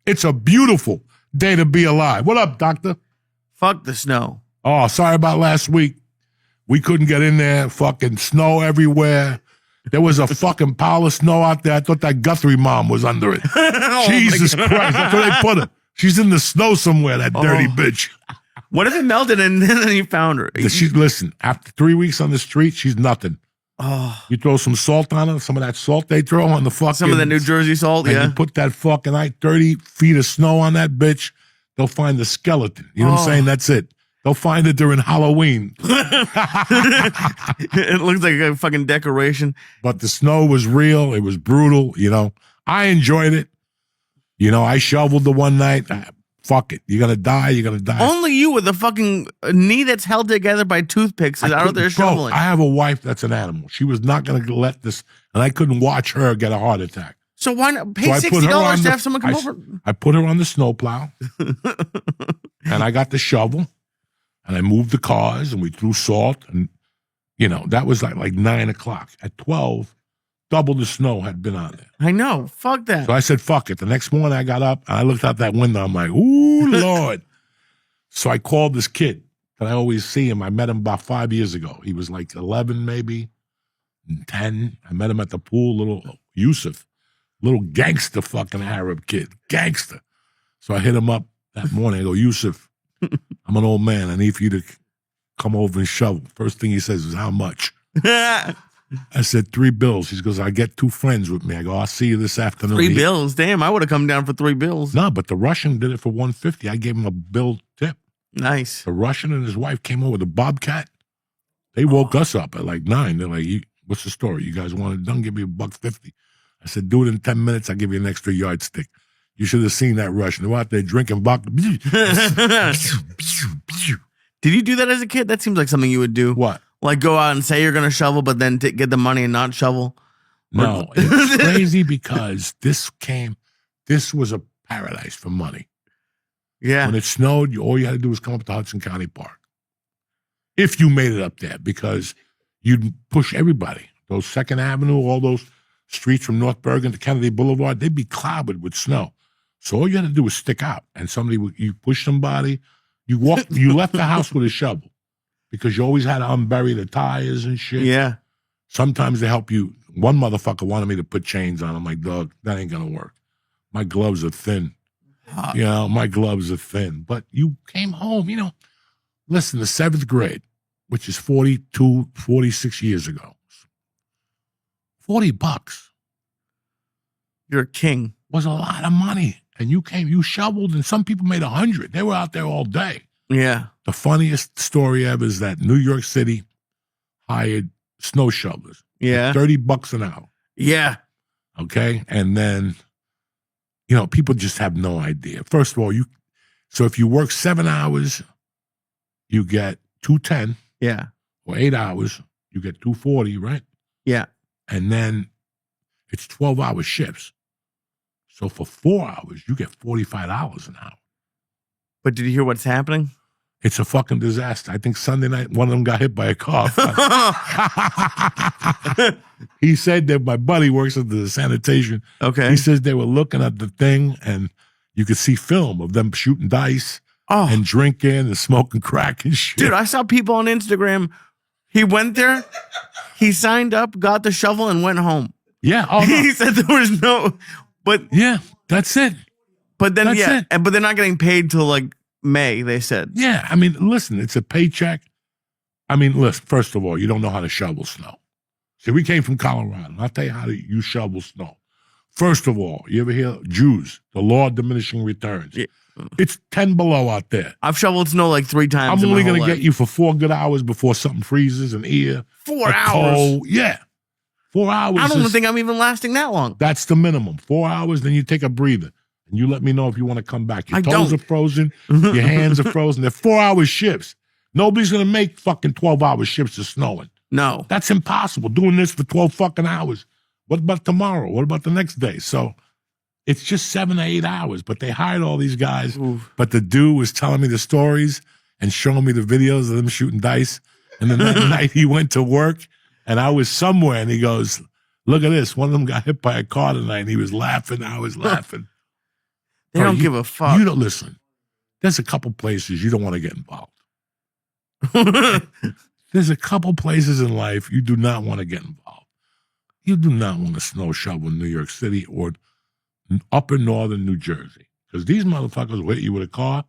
It's a beautiful day to be alive. What up, doctor? Fuck the snow. Oh, sorry about last week. We couldn't get in there. Fucking snow everywhere. There was a fucking pile of snow out there. I thought that Guthrie mom was under it. Jesus Christ. That's where they put her. She's in the snow somewhere, that dirty bitch. What if it melted and then you found her? Listen, after 3 weeks on the street, she's nothing. Oh. You throw some salt on her, some of that salt they throw on the fucking... Some of the New Jersey salt, and yeah. you put that fucking 30 feet of snow on that bitch, they'll find the skeleton. You know what I'm saying? That's it. They'll find it during Halloween. It looks like a fucking decoration. But the snow was real. It was brutal, you know. I enjoyed it. You know, I shoveled the one night. Fuck it. You're going to die. You're going to die. Only you with a fucking knee that's held together by toothpicks is out there shoveling. I have a wife that's an animal. She was not going to let this, and I couldn't watch her get a heart attack. So why not pay $60 to have someone come over? I put her on the snowplow, and I got the shovel, and I moved the cars, and we threw salt, and, you know, that was like 9 o'clock. At 12, double the snow had been on there. I know. Fuck that. So I said, fuck it. The next morning I got up, and I looked out that window. I'm like, ooh, Lord. So I called this kid that I always see him. I met him about 5 years ago. He was like 11 maybe, 10. I met him at the pool, little Yusuf. Little gangster fucking Arab kid. Gangster. So I hit him up that morning. I go, Yusuf, I'm an old man. I need for you to come over and shovel. First thing he says is, how much? I said, $3. He goes, I get 2 friends with me. I go, I'll see you this afternoon. $3? Damn, I would have come down for $3. No, but the Russian did it for $150. I gave him a bill tip. Nice. The Russian and his wife came over, the Bobcat. They woke us up at like 9. They're like, what's the story? You guys want it done? Give me $1.50. I said, do it in 10 minutes. I'll give you an extra yardstick. You should have seen that Russian. They were out there drinking vodka. Did you do that as a kid? That seems like something you would do. What? Like go out and say you're going to shovel, but then get the money and not shovel? No, it's crazy because this was a paradise for money. Yeah. When it snowed, all you had to do was come up to Hudson County Park. If you made it up there, because you'd push everybody. Those 2nd Avenue, all those streets from North Bergen to Kennedy Boulevard, they'd be clobbered with snow. So all you had to do was stick out, and you push somebody. You left the house with a shovel because you always had to unbury the tires and shit. Yeah. Sometimes they help you. One motherfucker wanted me to put chains on. I'm like, dog, that ain't gonna work. My gloves are thin. You know, my gloves are thin. But you came home, you know. Listen, the 7th grade, which is 46 years ago. $40 You're a king. was a lot of money. And you shoveled, and some people made 100. They were out there all day. Yeah. The funniest story ever is that New York City hired snow shovelers. Yeah. $30 an hour. Yeah. Okay? And then, you know, people just have no idea. First of all, so if you work 7 hours, you get $210. Yeah. Or 8 hours, you get $240, right? Yeah. And then it's 12-hour shifts. So for 4 hours, you get $45 an hour. But did you hear what's happening? It's a fucking disaster. I think Sunday night, one of them got hit by a car. He said that my buddy works at the sanitation. Okay. He says they were looking at the thing, and you could see film of them shooting dice and drinking and smoking crack and shit. Dude, I saw people on Instagram. He went there, he signed up, got the shovel, and went home. Yeah. Oh, no. He said there was but yeah, that's it. But then, That's it. but they're not getting paid till like May, they said. Yeah, I mean, listen, it's a paycheck. I mean, listen, first of all, you don't know how to shovel snow. See, we came from Colorado. I'll tell you how you shovel snow. First of all, you ever hear Jews, the law of diminishing returns? Yeah. It's 10 below out there. I've shoveled snow like 3 times. I'm only going to get you for 4 good hours before something freezes and ear. 4 hours? Cold. Yeah. 4 hours. I don't even think I'm even lasting that long. That's the minimum. 4 hours, then you take a breather. And you let me know if you want to come back. Your toes are frozen. Your hands are frozen. They're 4-hour shifts. Nobody's going to make fucking 12-hour shifts of snowing. No. That's impossible. Doing this for 12 fucking hours. What about tomorrow? What about the next day? So it's just 7 to 8 hours. But they hired all these guys. Oof. But the dude was telling me the stories and showing me the videos of them shooting dice. And then that night he went to work, and I was somewhere, and he goes, look at this. One of them got hit by a car tonight, and he was laughing. I was laughing. They don't give a fuck. You don't listen. There's a couple places you don't want to get involved. There's a couple places in life you do not want to get involved. You do not want to snow shovel in New York City or upper northern New Jersey. Because these motherfuckers will hit you with a car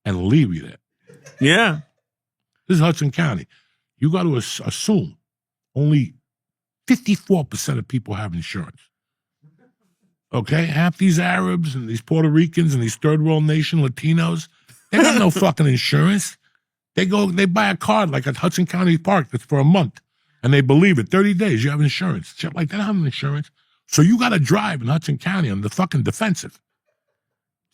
and leave you there. Yeah. This is Hudson County. You got to assume only 54% of people have insurance. Okay? Half these Arabs and these Puerto Ricans and these third world nation Latinos, they got no fucking insurance. They buy a card like at Hudson County Park that's for a month. And they believe it. 30 days, you have insurance. Shit like that, I don't have insurance. So you got to drive in Hudson County on the fucking defensive.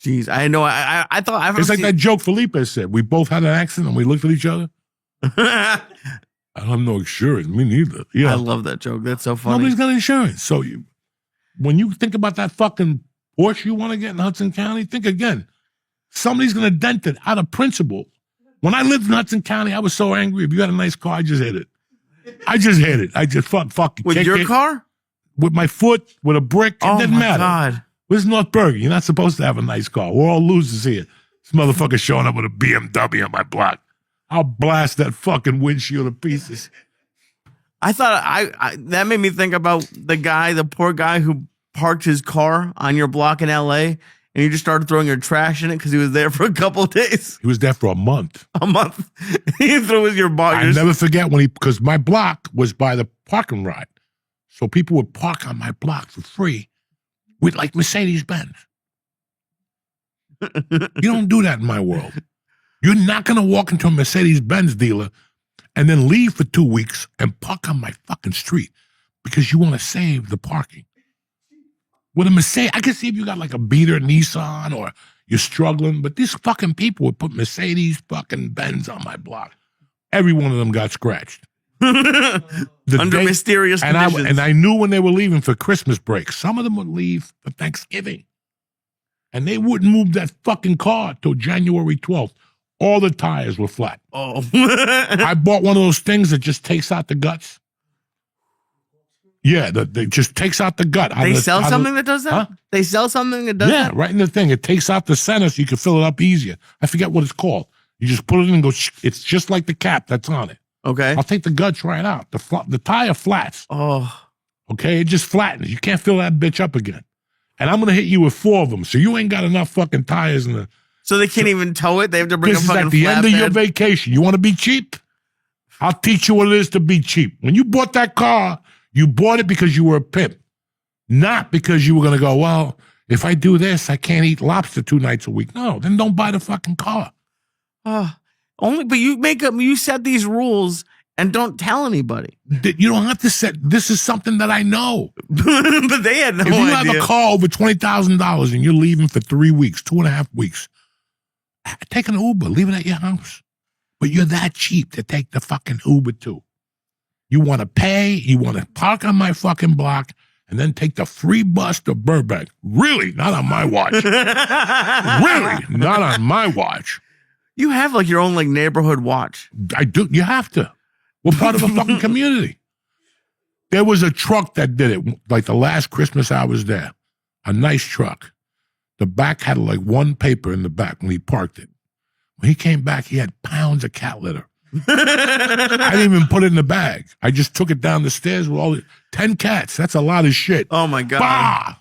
Jeez, I know. I thought it's like that joke Felipe said. We both had an accident and we looked at each other. I don't have no insurance. Me neither. Yeah, I love that joke. That's so funny. Nobody's got insurance. So when you think about that fucking Porsche you want to get in Hudson County, think again. Somebody's going to dent it out of principle. When I lived in Hudson County, I was so angry. If you had a nice car, I just hit it. I just fucking with your car? With my foot, with a brick. It didn't matter. God. Where's North Bergen? You're not supposed to have a nice car. We're all losers here. This motherfucker showing up with a BMW on my block. I'll blast that fucking windshield to pieces. I thought I that made me think about the poor guy who parked his car on your block in LA and you just started throwing your trash in it because he was there for a couple of days. He was there for a month. A month. He threw your bar. I never forget because my block was by the parking lot. So people would park on my block for free with like Mercedes-Benz. You don't do that in my world. You're not going to walk into a Mercedes-Benz dealer and then leave for 2 weeks and park on my fucking street because you want to save the parking. With a Mercedes, I can see if you got like a beater Nissan or you're struggling, but these fucking people would put Mercedes fucking Benz on my block. Every one of them got scratched. Under mysterious conditions. And I knew when they were leaving for Christmas break. Some of them would leave for Thanksgiving. And they wouldn't move that fucking car till January 12th. All the tires were flat. Oh. I bought one of those things that just takes out the guts. Yeah, that just takes out the gut. They sell something that does that? Huh? They sell something that does that? Yeah, right in the thing. It takes out the center so you can fill it up easier. I forget what it's called. You just put it in and go, it's just like the cap that's on it. Okay. I'll take the guts right out. The tire flats. Oh. Okay, it just flattens. You can't fill that bitch up again. And I'm going to hit you with 4 of them. So you ain't got enough fucking tires in the... So they can't even tow it? They have to bring a fucking flatbed? This is at the end of your vacation. You want to be cheap? I'll teach you what it is to be cheap. When you bought that car, you bought it because you were a pimp. Not because you were going to go, well, if I do this, I can't eat lobster 2 nights a week. No, then don't buy the fucking car. But you set these rules and don't tell anybody. You don't have to set, this is something that I know. But they had no idea. If you have a car over $20,000 and you're leaving for 3 weeks, 2.5 weeks, take an Uber, leave it at your house. But you're that cheap to take the fucking Uber too. You want to pay, you want to park on my fucking block, and then take the free bus to Burbank. Really? Not on my watch. Really? Not on my watch. You have like your own like neighborhood watch. I do. You have to. We're part of a fucking community. There was a truck that did it, like the last Christmas I was there. A nice truck. The back had like 1 paper in the back when he parked it. When he came back, he had pounds of cat litter. I didn't even put it in the bag. I just took it down the stairs with all 10 cats. That's a lot of shit. Oh my God. Bah!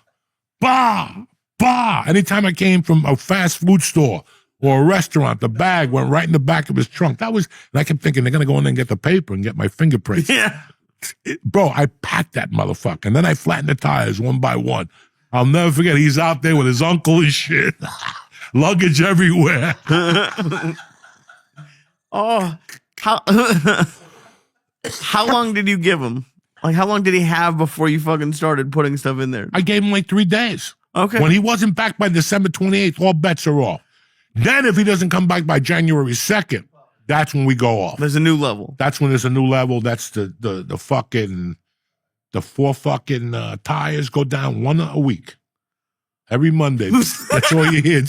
Bah! Bah! Anytime I came from a fast food store or a restaurant, the bag went right in the back of his trunk. And I kept thinking they're going to go in there and get the paper and get my fingerprints. Yeah. Bro, I packed that motherfucker. And then I flattened the tires one by one. I'll never forget. He's out there with his uncle and shit. Luggage everywhere. Oh, how long did you give him? Like, how long did he have before you fucking started putting stuff in there? I gave him like 3 days. Okay. When he wasn't back by December 28th, all bets are off. Then if he doesn't come back by January 2nd, that's when we go off. There's a new level. That's when there's a new level. That's the 4 fucking tires go down 1 a week. Every Monday. That's all you hear.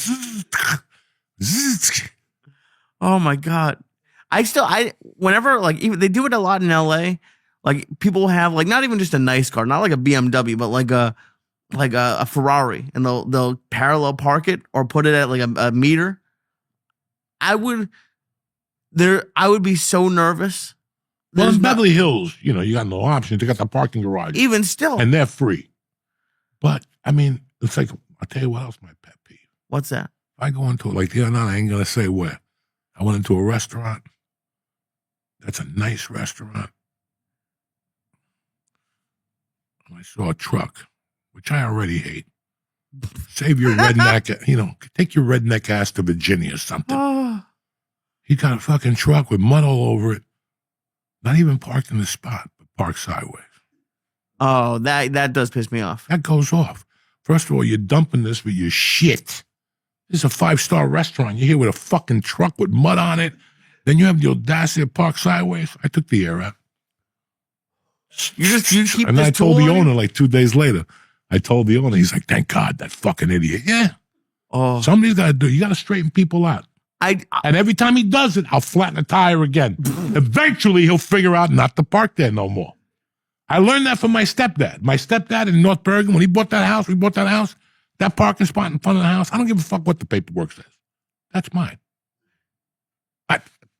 Oh my God. Whenever, like, even they do it a lot in LA, like people have like not even just a nice car, not like a BMW, but like a like a Ferrari, and they'll parallel park it or put it at like a meter. I would be so nervous. Well, in Beverly Hills, you know, you got no options. They got the parking garage. Even still. And they're free. But, I mean, it's like, I'll tell you what else my pet peeve. What's that? If I go into, like the other night, I ain't going to say where. I went into a restaurant. That's a nice restaurant. And I saw a truck, which I already hate. Save your redneck, you know, take your redneck ass to Virginia or something. He got a fucking truck with mud all over it. Not even parked in the spot, but parked sideways. Oh, that does piss me off. That goes off. First of all, you're dumping this with your shit. This is a 5-star restaurant. You're here with a fucking truck with mud on it. Then you have the audacity to park sideways. I took the air out. You keep and this I told tool the on owner like 2 days later. I told the owner, he's like, thank God, that fucking idiot. Yeah. Oh, Somebody's got to do it. You got to straighten people out. And every time he does it, I'll flatten a tire again. Eventually, he'll figure out not to park there no more. I learned that from my stepdad. My stepdad in North Bergen, when he bought that house, that parking spot in front of the house, I don't give a fuck what the paperwork says. That's mine.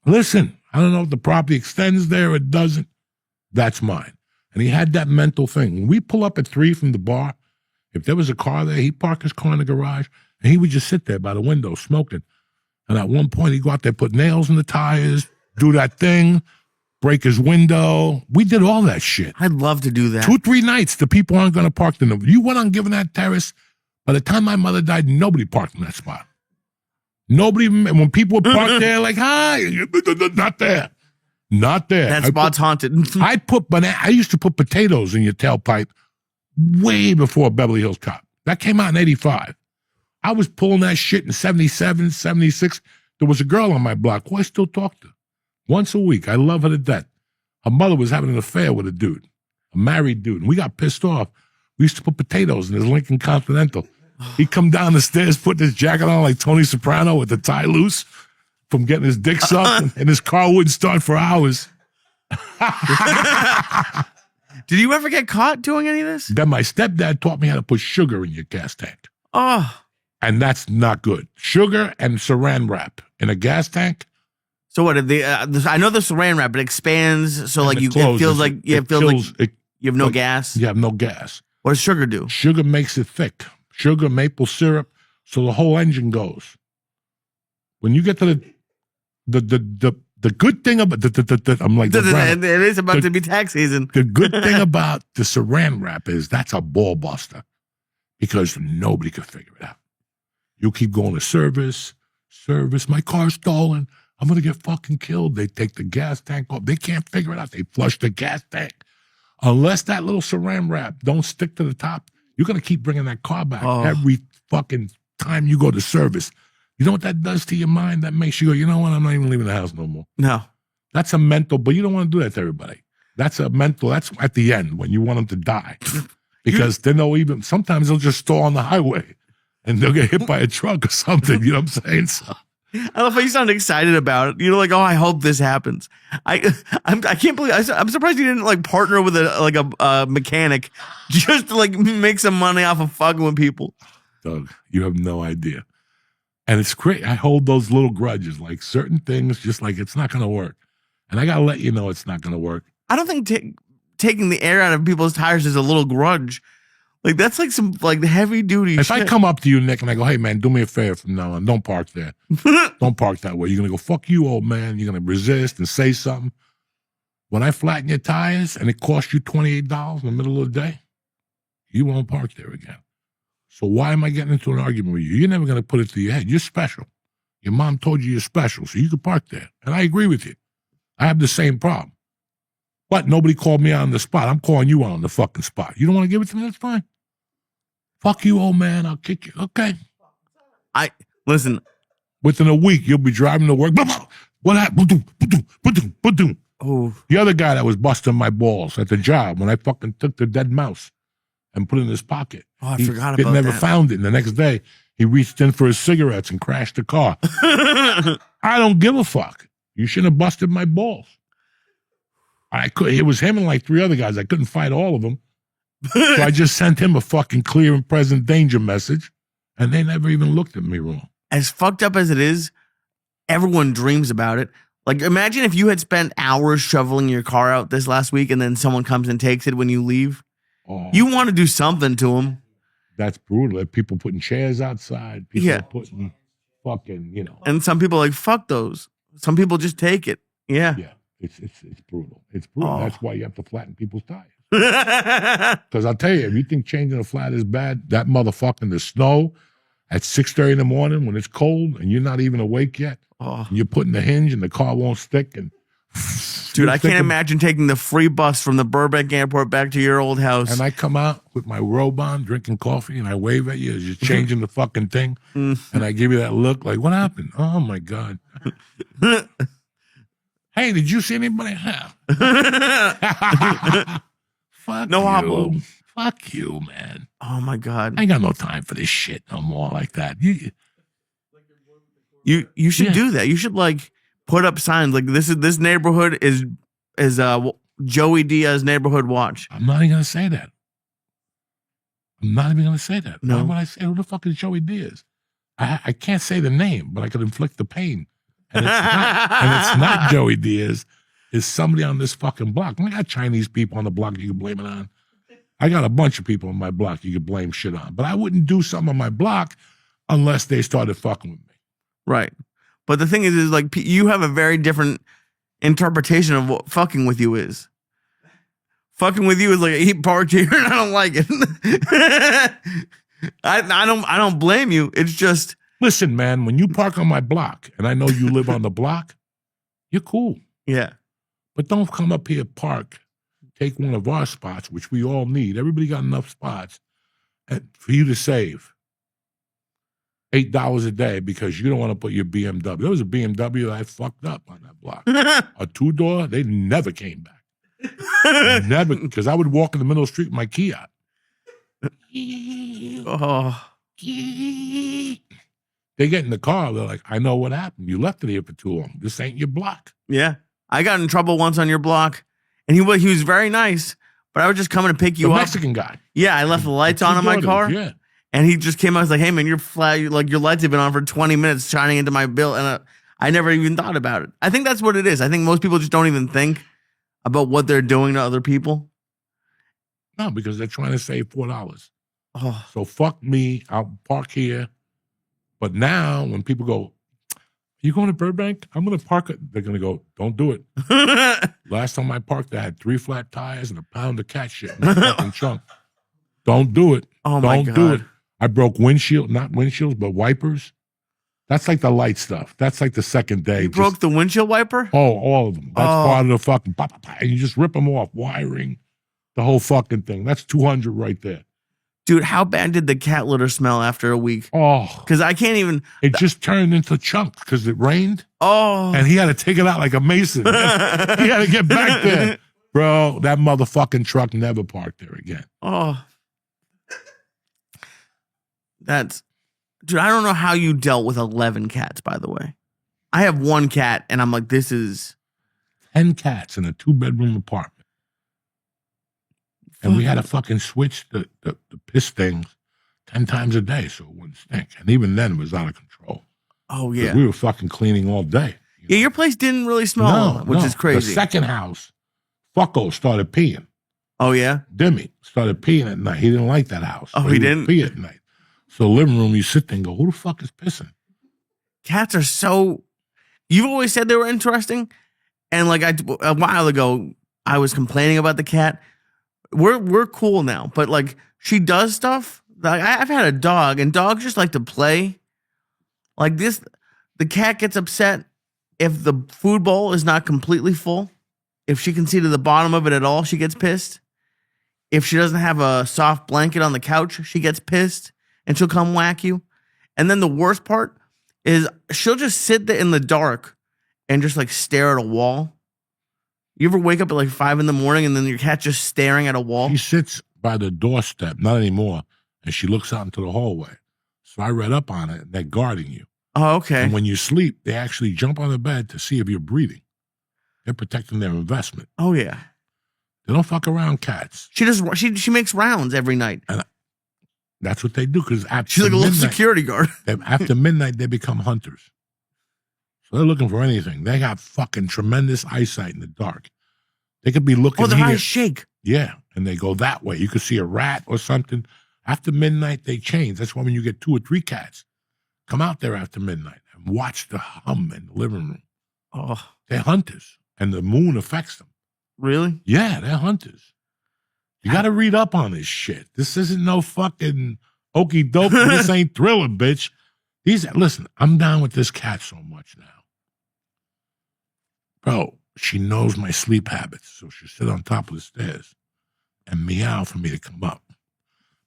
Listen, I don't know if the property extends there or it doesn't. That's mine. And he had that mental thing. When we pull up at 3 from the bar, if there was a car there, he'd park his car in the garage, and he would just sit there by the window smoking. And at one point, he'd go out there, put nails in the tires, do that thing, break his window. We did all that shit. I'd love to do that. 2-3 nights, the people aren't going to park in the... You went on giving that terrace. By the time my mother died, nobody parked in that spot. Nobody... When people would park there, like, hi, not there. Not there. That spot's haunted. I used to put potatoes in your tailpipe way before Beverly Hills Cop. That came out in 85. I was pulling that shit in 77, 76. There was a girl on my block who I still talk to. Once a week. I love her to death. Her mother was having an affair with a dude, a married dude. And we got pissed off. We used to put potatoes in his Lincoln Continental. He'd come down the stairs, put his jacket on like Tony Soprano with the tie loose from getting his dick sucked, and his car wouldn't start for hours. Did you ever get caught doing any of this? Then my stepdad taught me how to put sugar in your gas tank. Oh. And that's not good. Sugar and saran wrap in a gas tank. So what? I know the saran wrap, it expands, so like it feels like you have no gas. You have no gas. What does sugar do? Sugar makes it thick. Sugar, maple syrup, so the whole engine goes. When you get to the good thing about I'm like, it is about to be tax season. The good thing about the saran wrap is that's a ball buster because nobody could figure it out. You keep going to service, my car's stolen. I'm going to get fucking killed. They take the gas tank off. They can't figure it out. They flush the gas tank. Unless that little saran wrap don't stick to the top, you're going to keep bringing that car back every fucking time you go to service. You know what that does to your mind? That makes you go, you know what? I'm not even leaving the house no more. No. That's a mental, but you don't want to do that to everybody. That's a mental, that's at the end when you want them to die. Because then sometimes they'll just stall on the highway and they'll get hit by a truck or something. You know what I'm saying? So. I love how you sound excited about it. You're like, oh, I hope this happens. I can't believe I'm surprised you didn't like partner with a mechanic just to like make some money off of fucking with people. Doug, you have no idea. And it's great. I hold those little grudges, like certain things, just like it's not going to work. And I got to let you know it's not going to work. I don't think taking the air out of people's tires is a little grudge. Like that's like some like heavy duty If shit. I come up to you, Nick, and I go, hey, man, do me a favor from now on. Don't park there. Don't park that way. You're going to go, fuck you, old man. You're going to resist and say something. When I flatten your tires and it costs you $28 in the middle of the day, you won't park there again. So why am I getting into an argument with you? You're never going to put it to your head. You're special. Your mom told you you're special, so you could park there. And I agree with you. I have the same problem. But nobody called me out on the spot. I'm calling you out on the fucking spot. You don't want to give it to me? That's fine. Fuck you, old man. I'll kick you. Okay. Listen. Within a week, you'll be driving to work. What happened? Oh. The other guy that was busting my balls at the job when I fucking took the dead mouse and put it in his pocket. Oh, I forgot about that. He never found it. And the next day, he reached in for his cigarettes and crashed the car. I don't give a fuck. You shouldn't have busted my balls. It was him and like 3 other guys. I couldn't fight all of them. So I just sent him a fucking clear and present danger message, and they never even looked at me wrong. As fucked up as it is, everyone dreams about it. Like, imagine if you had spent hours shoveling your car out this last week and then someone comes and takes it when you leave. Oh, You want to do something to them. that's brutal. Like, people putting chairs outside. People putting fucking, And some people are like, fuck those. Some people just take it. Yeah. Yeah, it's brutal. It's brutal. Oh. That's why you have to flatten people's tires. Because I'll tell you, if you think changing a flat is bad, that motherfucker in the snow at 6:30 in the morning when it's cold and you're not even awake yet, and you're putting the hinge and the car won't stick. And dude, I can't imagine taking the free bus from the Burbank airport back to your old house. And I come out with my robe on, drinking coffee, and I wave at you as you're changing the fucking thing. And I give you that look like, what happened? Oh, my God. Hey, did you see anybody? Fuck No you. hablo. Fuck you, man. Oh, my God. I ain't got no time for this shit no more like that. You should do that. You should like put up signs like this neighborhood is Joey Diaz neighborhood watch. I'm not even gonna say that. No. Why would I say who the fuck is Joey Diaz? I can't say the name, but I could inflict the pain. And it's not Joey Diaz. It's somebody on this fucking block. I got Chinese people on the block you can blame it on. I got a bunch of people on my block you can blame shit on. But I wouldn't do something on my block unless they started fucking with me. Right. But the thing is like you have a very different interpretation of what fucking with you is. Fucking with you is like he parked here and I don't like it. I don't blame you. It's just listen, man, when you park on my block and I know you live on the block, you're cool. Yeah. But don't come up here, park, take one of our spots, which we all need. Everybody got enough spots for you to save $8 a day because you don't want to put your BMW. There was a BMW that I fucked up on that block. A two-door, they never came back. Never, because I would walk in the middle of the street with my key out. Oh. They get in the car, they're like, I know what happened. You left it here for too long. This ain't your block. Yeah. I got in trouble once on your block, and he was very nice, but I was just coming to pick you The up. Mexican guy. Yeah, I left the lights on in my car. Yeah. And he just came out and was like, hey, man, your lights have been on for 20 minutes shining into my bill. And I never even thought about it. I think that's what it is. I think most people just don't even think about what they're doing to other people. No, because they're trying to save $4. Oh. So fuck me. I'll park here. But now when people go, you going to Burbank? I'm going to park it. They're going to go, don't do it. Last time I parked, I had 3 flat tires and a pound of cat shit in my fucking trunk. Don't do it. Oh, my God. Don't do it. I broke not windshields, but wipers. That's like the light stuff. That's like the second day. You broke the windshield wiper? Oh, all of them. That's part of the fucking, and you just rip them off, wiring, the whole fucking thing. That's 200 right there. Dude, how bad did the cat litter smell after a week? Oh. Because I can't even. It just turned into chunks because it rained. Oh. And he had to take it out like a mason. He had to get back there. Bro, that motherfucking truck never parked there again. Oh. Dude, I don't know how you dealt with 11 cats, by the way. I have 1 cat, and I'm like, this is 10 cats in a 2-bedroom apartment. And we had to fucking switch the piss things 10 times a day so it wouldn't stink. And even then, it was out of control. Oh, yeah. We were fucking cleaning all day. Yeah, your place didn't really smell, which is crazy. The second house, Fucko started peeing. Oh, yeah? Dimmy started peeing at night. He didn't like that house. Oh, so he didn't? would pee at night. So the living room, you sit there and go, who the fuck is pissing? Cats are so... You've always said they were interesting. And like a while ago, I was complaining about the cat. We're cool now. But like she does stuff. Like I've had a dog, and dogs just like to play. Like this, the cat gets upset if the food bowl is not completely full. If she can see to the bottom of it at all, she gets pissed. If she doesn't have a soft blanket on the couch, she gets pissed and she'll come whack you. And then the worst part is she'll just sit there in the dark and just like stare at a wall. You ever wake up at like 5 a.m. and then your cat's just staring at a wall? She sits by the doorstep, not anymore, and she looks out into the hallway. So I read up on it, and they're guarding you. Oh, okay. And when you sleep, they actually jump on the bed to see if you're breathing. They're protecting their investment. Oh, yeah. They don't fuck around, cats. She makes rounds every night. And that's what they do, because She's like a little security guard. After midnight, they become hunters. So they're looking for anything. They got fucking tremendous eyesight in the dark. They could be looking. Oh, their here. eyes shake. Yeah, and they go that way. You could see a rat or something. After midnight, they change. That's why when you get 2 or 3 cats, come out there after midnight and watch the hum in the living room. Oh, they're hunters, and the moon affects them. Really? Yeah, they're hunters. You got to read up on this shit. This isn't no fucking okie doke. This ain't Thriller, bitch. Listen, I'm down with this cat so much now. Bro, she knows my sleep habits, so she'll sit on top of the stairs and meow for me to come up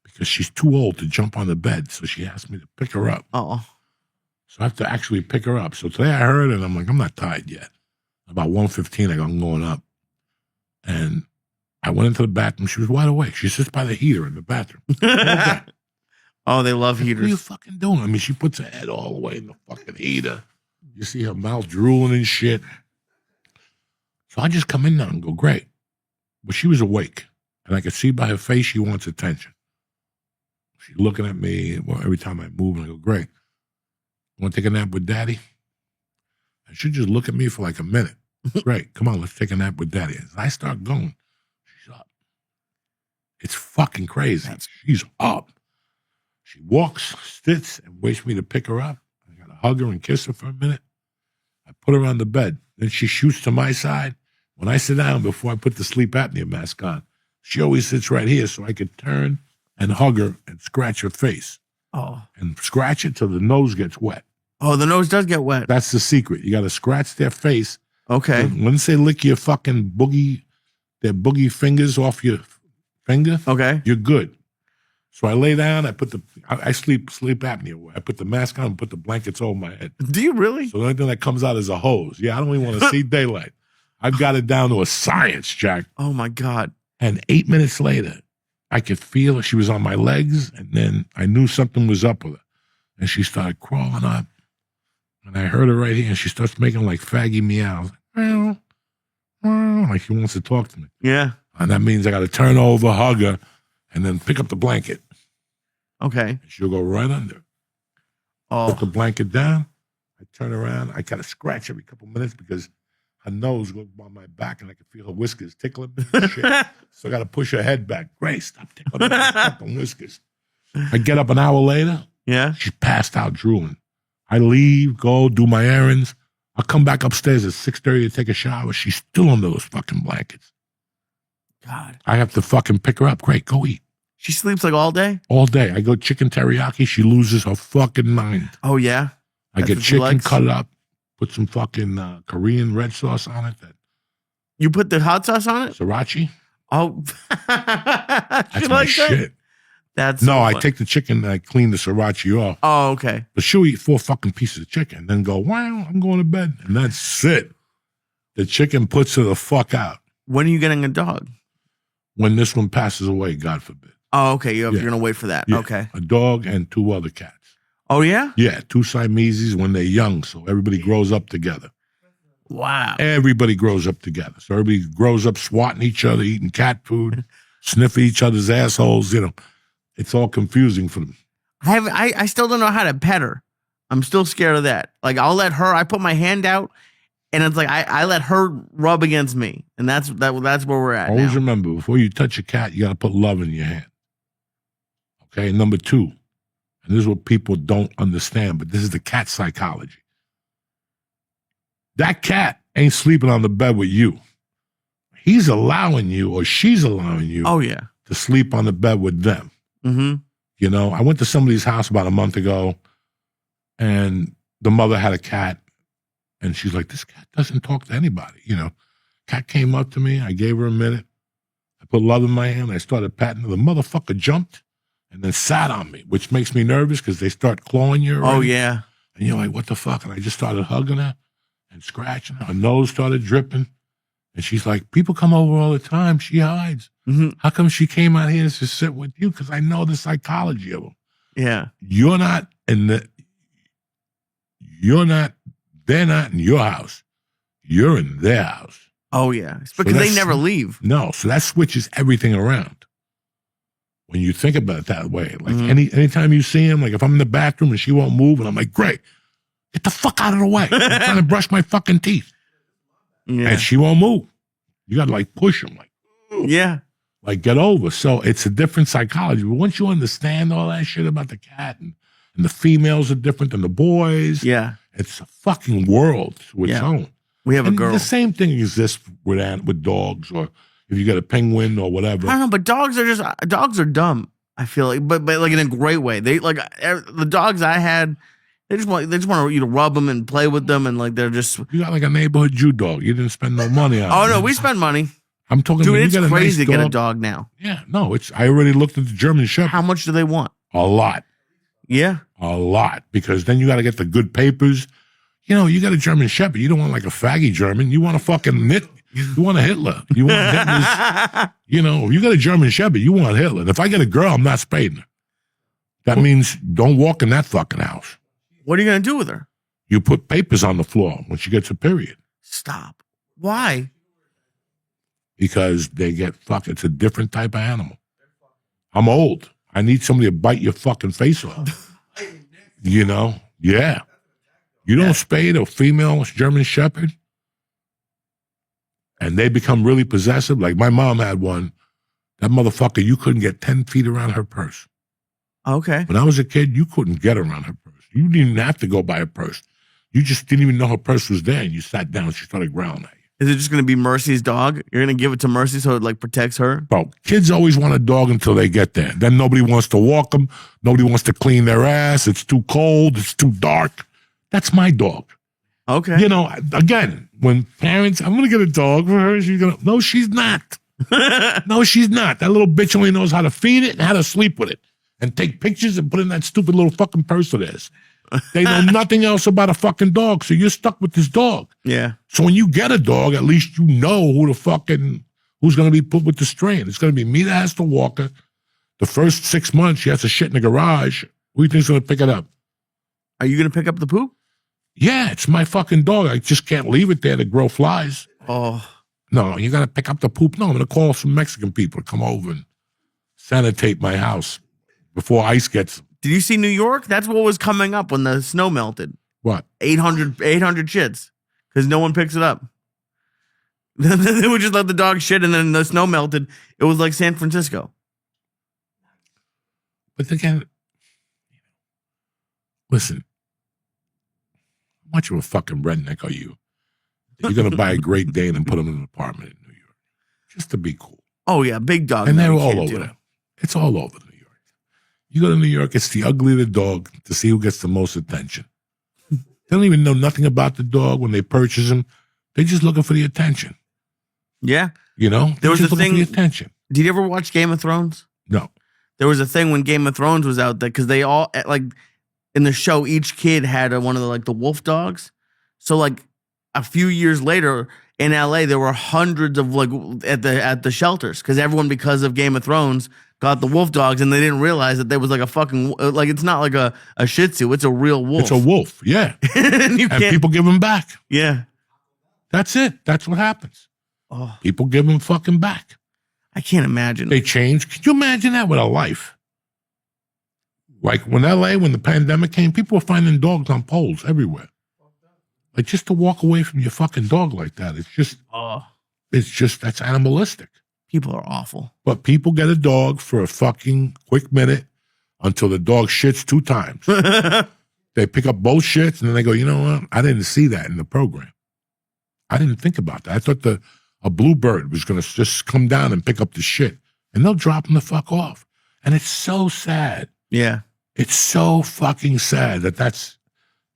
because she's too old to jump on the bed, so she asked me to pick her up. Oh. So I have to actually pick her up. So today I heard it, and I'm like, I'm not tired yet. About 1:15, I go, I'm going up. And I went into the bathroom. She was wide awake. She sits by the heater in the bathroom. Oh, they love heaters. What are you fucking doing? I mean, she puts her head all the way in the fucking heater. You see her mouth drooling and shit. So I just come in now and go, great. But she was awake. And I could see by her face she wants attention. She's looking at me every time I move, and I go, great. Want to take a nap with Daddy? And she'll just look at me for like a minute. Great, come on, let's take a nap with Daddy. As I start going, she's up. It's fucking crazy. She's up. She walks, sits, and waits for me to pick her up. I got to hug her and kiss her for a minute. I put her on the bed. Then she shoots to my side. When I sit down, before I put the sleep apnea mask on, she always sits right here so I could turn and hug her and scratch her face. Oh. And scratch it till the nose gets wet. Oh, the nose does get wet. That's the secret. You got to scratch their face. Okay. Once they lick your fucking their boogie fingers off your finger, okay, you're good. So I lay down. I sleep apnea. I put the mask on and put the blankets over my head. Do you really? So the only thing that comes out is a hose. Yeah, I don't even want to see daylight. I've got it down to a science, Jack. Oh my God. And 8 minutes later, I could feel she was on my legs, and then I knew something was up with her. And she started crawling up. And I heard her right here, and she starts making like faggy meows. Like she wants to talk to me. Yeah. And that means I got to turn over, hug her, and then pick up the blanket. Okay. And she'll go right under. Oh. Put the blanket down. I turn around. I got to scratch every couple minutes because her nose goes on my back, and I can feel her whiskers tickling me. Shit. So I got to push her head back. Grace, stop tickling my fucking whiskers. I get up an hour later. Yeah. She's passed out drooling. I leave, go, do my errands. I'll come back upstairs at 6:30 to take a shower. She's still under those fucking blankets. God. I have to fucking pick her up. Great, go eat. She sleeps like all day? All day. I go chicken teriyaki. She loses her fucking mind. Oh, yeah? I get chicken, cut it up, put some fucking Korean red sauce on it. You put the hot sauce on it? Sriracha. Oh. That's my shit. That's no, I take the chicken and I clean the sriracha off. Oh, okay. But she'll eat 4 fucking pieces of chicken and then go, wow, I'm going to bed. And that's it. The chicken puts her the fuck out. When are you getting a dog? When this one passes away, God forbid. Oh, okay. You're going to wait for that. Yeah. Okay. A dog and 2 other cats. Oh, yeah? Yeah, 2 Siameses when they're young, so everybody grows up together. Wow. Everybody grows up together. So everybody grows up swatting each other, eating cat food, sniffing each other's assholes, you know. It's all confusing for them. I still don't know how to pet her. I'm still scared of that. Like, I'll let her, I put my hand out, and it's like I let her rub against me. And that's where we're at. Always now. remember, before you touch a cat, you got to put love in your hand. Okay, number 2, and this is what people don't understand, but this is the cat psychology. That cat ain't sleeping on the bed with you. He's allowing you, or she's allowing you to sleep on the bed with them. Mm-hmm. You know, I went to somebody's house about a month ago, and the mother had a cat, and she's like, this cat doesn't talk to anybody. You know, cat came up to me. I gave her a minute. I put love in my hand. I started patting her. The motherfucker jumped and then sat on me, which makes me nervous because they start clawing you. Oh, yeah. And you're like, what the fuck? And I just started hugging her and scratching her. Her nose started dripping. And she's like, people come over all the time. She hides. Mm-hmm. How come she came out here to sit with you? Because I know the psychology of them. Yeah. They're not in your house. You're in their house. Oh yeah, it's because they never leave. No, so that switches everything around. When you think about it that way, like Mm-hmm. anytime you see him, like if I'm in the bathroom and she won't move, and I'm like, great, get the fuck out of the way. I'm trying to brush my fucking teeth. Yeah. And she won't move. You got to like push him, like, Yeah. Like get over. So it's a different psychology. But once you understand all that shit about the cat and the females are different than the boys, Yeah. it's a fucking world to its Yeah. own. We have a And girl. the same thing exists with dogs, or if you got a penguin or whatever. I don't know, but dogs are dumb. I feel like, but like in a great way. They like the dogs I had. They just want you to rub them and play with them, and like they're just. You got like a neighborhood Jew dog. You didn't spend no money on it. Oh no, we spend money. I'm talking. Dude, when it's you got crazy a nice to get a dog. dog now. Yeah, no, it's. I already looked at the German Shepherd. How much do they want? A lot, Yeah. a lot, because then you got to get the good papers. You know, you got a German Shepherd. You don't want like a faggy German. You want a fucking You want a Hitler. You want Hitler's. You know, if you got a German Shepherd, you want Hitler. And if I get a girl, I'm not spading her. That means don't walk in that fucking house. What are you gonna do with her? You put papers on the floor when she gets a period. Stop. Why? Because they get it's a different type of animal. I'm old. I need somebody to bite your fucking face off. You know? Yeah. You don't spade a female German Shepherd, and they become really possessive. Like my mom had one. That motherfucker, you couldn't get 10 feet around her purse. Okay. When I was a kid, you couldn't get around her purse. You didn't even have to go by her purse. You just didn't even know her purse was there, and you sat down and she started growling at you. Is it just gonna be Mercy's dog? You're gonna give it to Mercy so it like protects her? Bro, kids always want a dog until they get there. Then nobody wants to walk them. Nobody wants to clean their ass. It's too cold. It's too dark. That's my dog. Okay. You know, again, when parents, I'm going to get a dog for her. She's going to, no, she's not. No, she's not. That little bitch only knows how to feed it and how to sleep with it and take pictures and put it in that stupid little fucking purse of theirs. They know nothing else about a fucking dog. So you're stuck with this dog. Yeah. So when you get a dog, at least you know who's going to be put with the strain. It's going to be me that has to walk her. The first 6 months, she has to shit in the garage. Who do you think's going to pick it up? Are you gonna pick up the poop? Yeah, it's my fucking dog. I just can't leave it there to grow flies. Oh. No, you got to pick up the poop. No, I'm going to call some Mexican people to come over and sanitate my house before ice gets. Did you see New York? That's what was coming up when the snow melted. What? 800 shits because no one picks it up. They would just let the dog shit and then the snow melted. It was like San Francisco. But again, listen, how much of a fucking redneck are you? You're going to buy a Great Dane and put him in an apartment in New York just to be cool. Oh, yeah. Big dog. And no, they're you all can't over do. there. It's all over New York. You go to New York, it's the ugly of the dog to see who gets the most attention. They don't even know nothing about the dog when they purchase him. They're just looking for the attention. Yeah. You know? There was just a looking thing- for the attention. Did you ever watch Game of Thrones? No. There was a thing when Game of Thrones was out there because they all like in the show, each kid had one of the wolf dogs. So like a few years later in LA, there were hundreds of at the shelters because everyone, because of Game of Thrones, got the wolf dogs and they didn't realize that there was like a fucking it's not like a Shih Tzu, it's a real wolf. It's a wolf, yeah. and And people give them back. yeah. That's it. That's what happens. Oh, People give them fucking back. I can't imagine. They change. Could you imagine that with a life? Like when the pandemic came, people were finding dogs on poles everywhere. Like just to walk away from your fucking dog like that, that's animalistic. People are awful. But people get a dog for a fucking quick minute until the dog shits 2 times. They pick up both shits and then they go, you know what? I didn't see that in the program. I didn't think about that. I thought a blue bird was going to just come down and pick up the shit. And they'll drop him the fuck off. And it's so sad. Yeah. It's so fucking sad the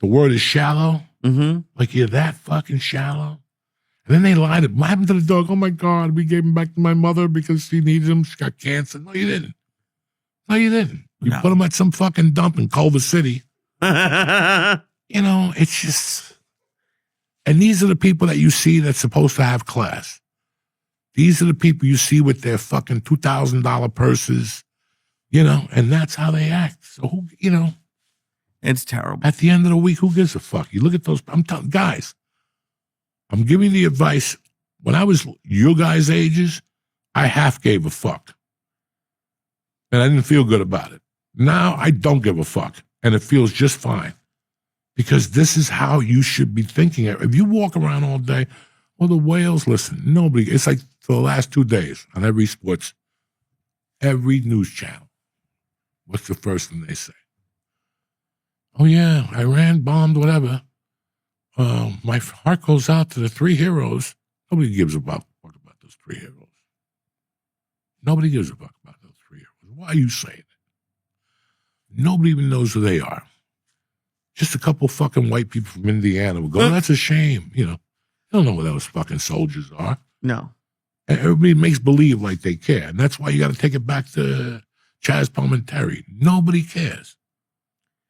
word is shallow. Mm-hmm. Like you're that fucking shallow. And then they lied. What happened to the dog? Oh my God, we gave him back to my mother because she needed him. She got cancer. No, you didn't. You No. put him at some fucking dump in Culver City. You know, it's just. And these are the people that you see that's supposed to have class. These are the people you see with their fucking $2,000 purses, you know, and that's how they act. So, who, you know, It's terrible. at the end of the week, who gives a fuck? You look at those, I'm telling guys, I'm giving the advice when I was your guys' ages, I half gave a fuck. And I didn't feel good about it. Now I don't give a fuck. And it feels just fine. Because this is how you should be thinking. If you walk around all day, well, the whales, listen, nobody, it's like for the last 2 days on every sports, every news channel. What's the first thing they say? Oh, yeah, Iran bombed, whatever. My heart goes out to the 3 heroes. Nobody gives a fuck about those 3 heroes. Nobody gives a fuck about those 3 heroes. Why are you saying it? Nobody even knows who they are. Just a couple fucking white people from Indiana will go, oh, that's a shame. You know, they don't know what those fucking soldiers are. No. And everybody makes believe like they care. And that's why you got to take it back to Chaz Palminteri. Nobody cares.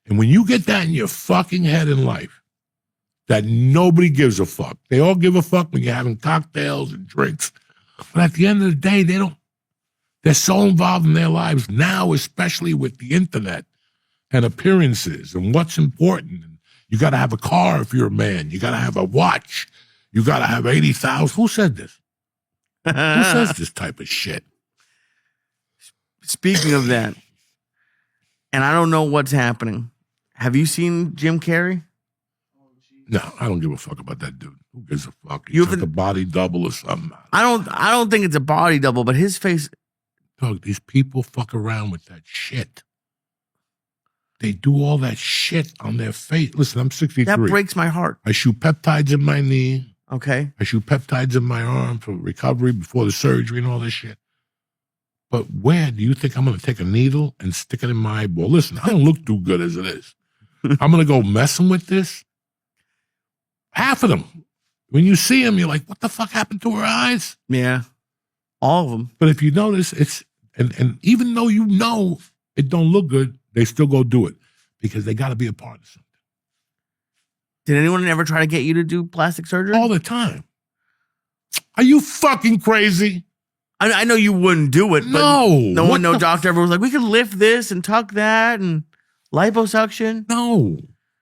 And when you get that in your fucking head in life, that nobody gives a fuck. They all give a fuck when you're having cocktails and drinks. But at the end of the day, they're so involved in their lives now, especially with the internet and appearances and what's important. You got to have a car if you're a man. You got to have a watch. You got to have 80,000. Who said this? Who says this type of shit? Speaking of that, and I don't know what's happening. Have you seen Jim Carrey? No, I don't give a fuck about that dude. Who gives a fuck? He's like a body double or something. I don't think it's a body double, but his face. Dog, these people fuck around with that shit. They do all that shit on their face. Listen, I'm 63. That breaks my heart. I shoot peptides in my knee. Okay. I shoot peptides in my arm for recovery before the surgery and all this shit. But where do you think I'm going to take a needle and stick it in my eyeball? Listen, I don't look too good as it is. I'm going to go messing with this? Half of them. When you see them, you're like, what the fuck happened to her eyes? Yeah. All of them. But if you notice, it's, and even though you know it don't look good, they still go do it because they got to be a part of something. Did anyone ever try to get you to do plastic surgery? All the time. Are you fucking crazy? I know you wouldn't do it, but no doctor ever was like, we could lift this and tuck that and liposuction. No.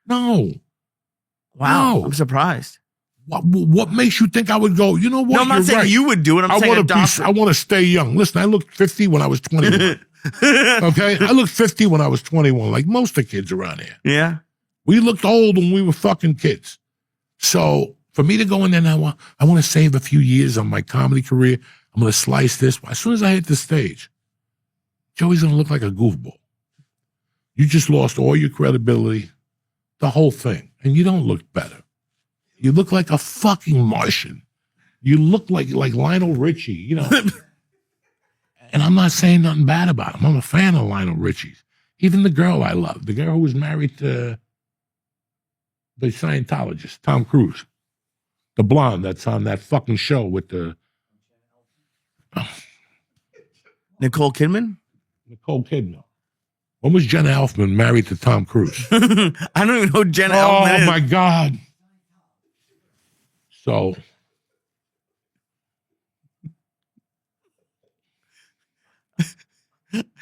Wow, No. I'm surprised. What makes you think I would go, you know what? No, I'm not saying right. you would do it. I'm saying a doctor. I want to stay young. Listen, I looked 50 when I was 21. Okay? I looked 50 when I was 21, like most of the kids around here. Yeah. We looked old when we were fucking kids. So for me to go in there now, I want to save a few years on my comedy career. I'm going to slice this. As soon as I hit the stage, Joey's going to look like a goofball. You just lost all your credibility, the whole thing. And you don't look better. You look like a fucking Martian. You look like Lionel Richie, you know. And I'm not saying nothing bad about him. I'm a fan of Lionel Richie's. Even the girl I love, the girl who was married to the Scientologist, Tom Cruise. The blonde that's on that fucking show with the... Nicole Kidman? Nicole Kidman. When was Jenna Elfman married to Tom Cruise? I don't even know who Jenna Elfman is. Oh, my God. So...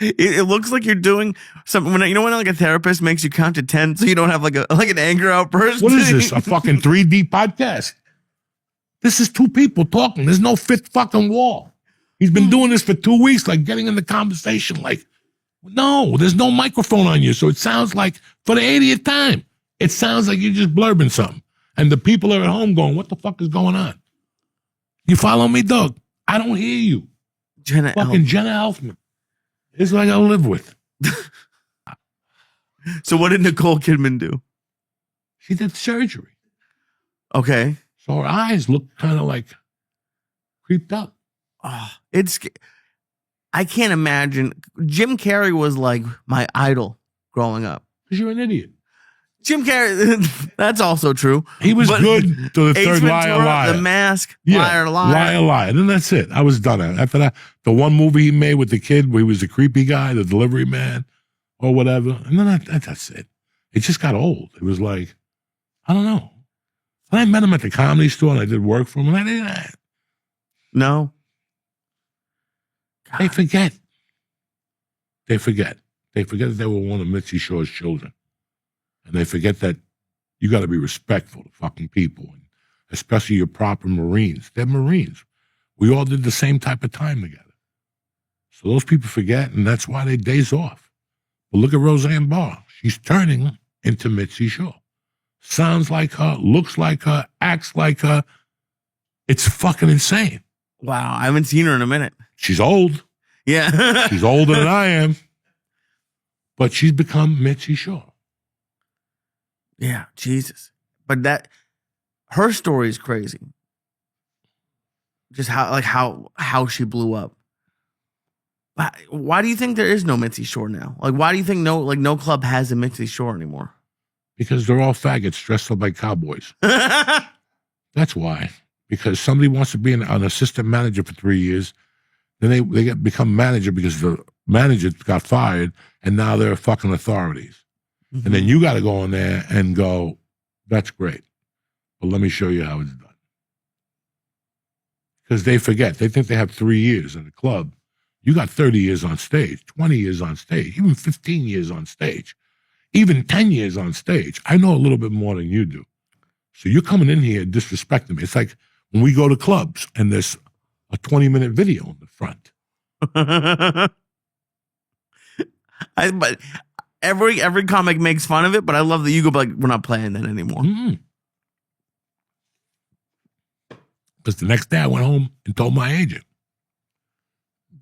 It looks like you're doing something. You know when like a therapist makes you count to 10 so you don't have like an anger outburst? What is this? A fucking 3D podcast? This is two people talking. There's no fifth fucking wall. He's been doing this for 2 weeks, like getting in the conversation. Like, no, there's no microphone on you. So it sounds like, for the 80th time, it sounds like you're just blurbing something. And the people are at home going, what the fuck is going on? You follow me, Doug? I don't hear you. Jenna Elfman. It's what I gotta live with. So what did Nicole Kidman do? She did surgery. Okay. So her eyes look kind of like creeped up. Oh, I can't imagine. Jim Carrey was like my idol growing up. Because you're an idiot. Jim Carrey, that's also true. He was good to the third Liar. The Mask, yeah, Liar. And then that's it. I was done. After that, the one movie he made with the kid where he was the creepy guy, the delivery man, or whatever. And then that's it. It just got old. It was like, I don't know. When I met him at the Comedy Store and I did work for him, and I didn't. No. God. They forget. They forget that they were one of Mitzi Shore's children. And they forget that you got to be respectful to fucking people. And especially your proper Marines. They're Marines. We all did the same type of time together. So those people forget, and that's why they days off. But look at Roseanne Barr. She's turning into Mitzi Shore. Sounds like her, looks like her, acts like her. It's fucking insane. Wow, I haven't seen her in a minute. She's old. Yeah. She's older than I am. But she's become Mitzi Shore. Yeah, Jesus. But her story is crazy. Just how she blew up. Why do you think there is no Mitzi Shore now? Like, why do you think no club has a Mitzi Shore anymore? Because they're all faggots dressed up like cowboys. That's why. Because somebody wants to be an assistant manager for 3 years, then they become manager because the manager got fired, and now they're fucking authorities. Mm-hmm. And then you got to go in there and go, that's great, but let me show you how it's done. Because they forget. They think they have 3 years in the club. You got 30 years on stage, 20 years on stage, even 15 years on stage, even 10 years on stage. I know a little bit more than you do. So you're coming in here disrespecting me. It's like when we go to clubs and there's a 20-minute video in the front. But every comic makes fun of it, but I love that you go like, we're not playing that anymore. Because the next day I went home and told my agent,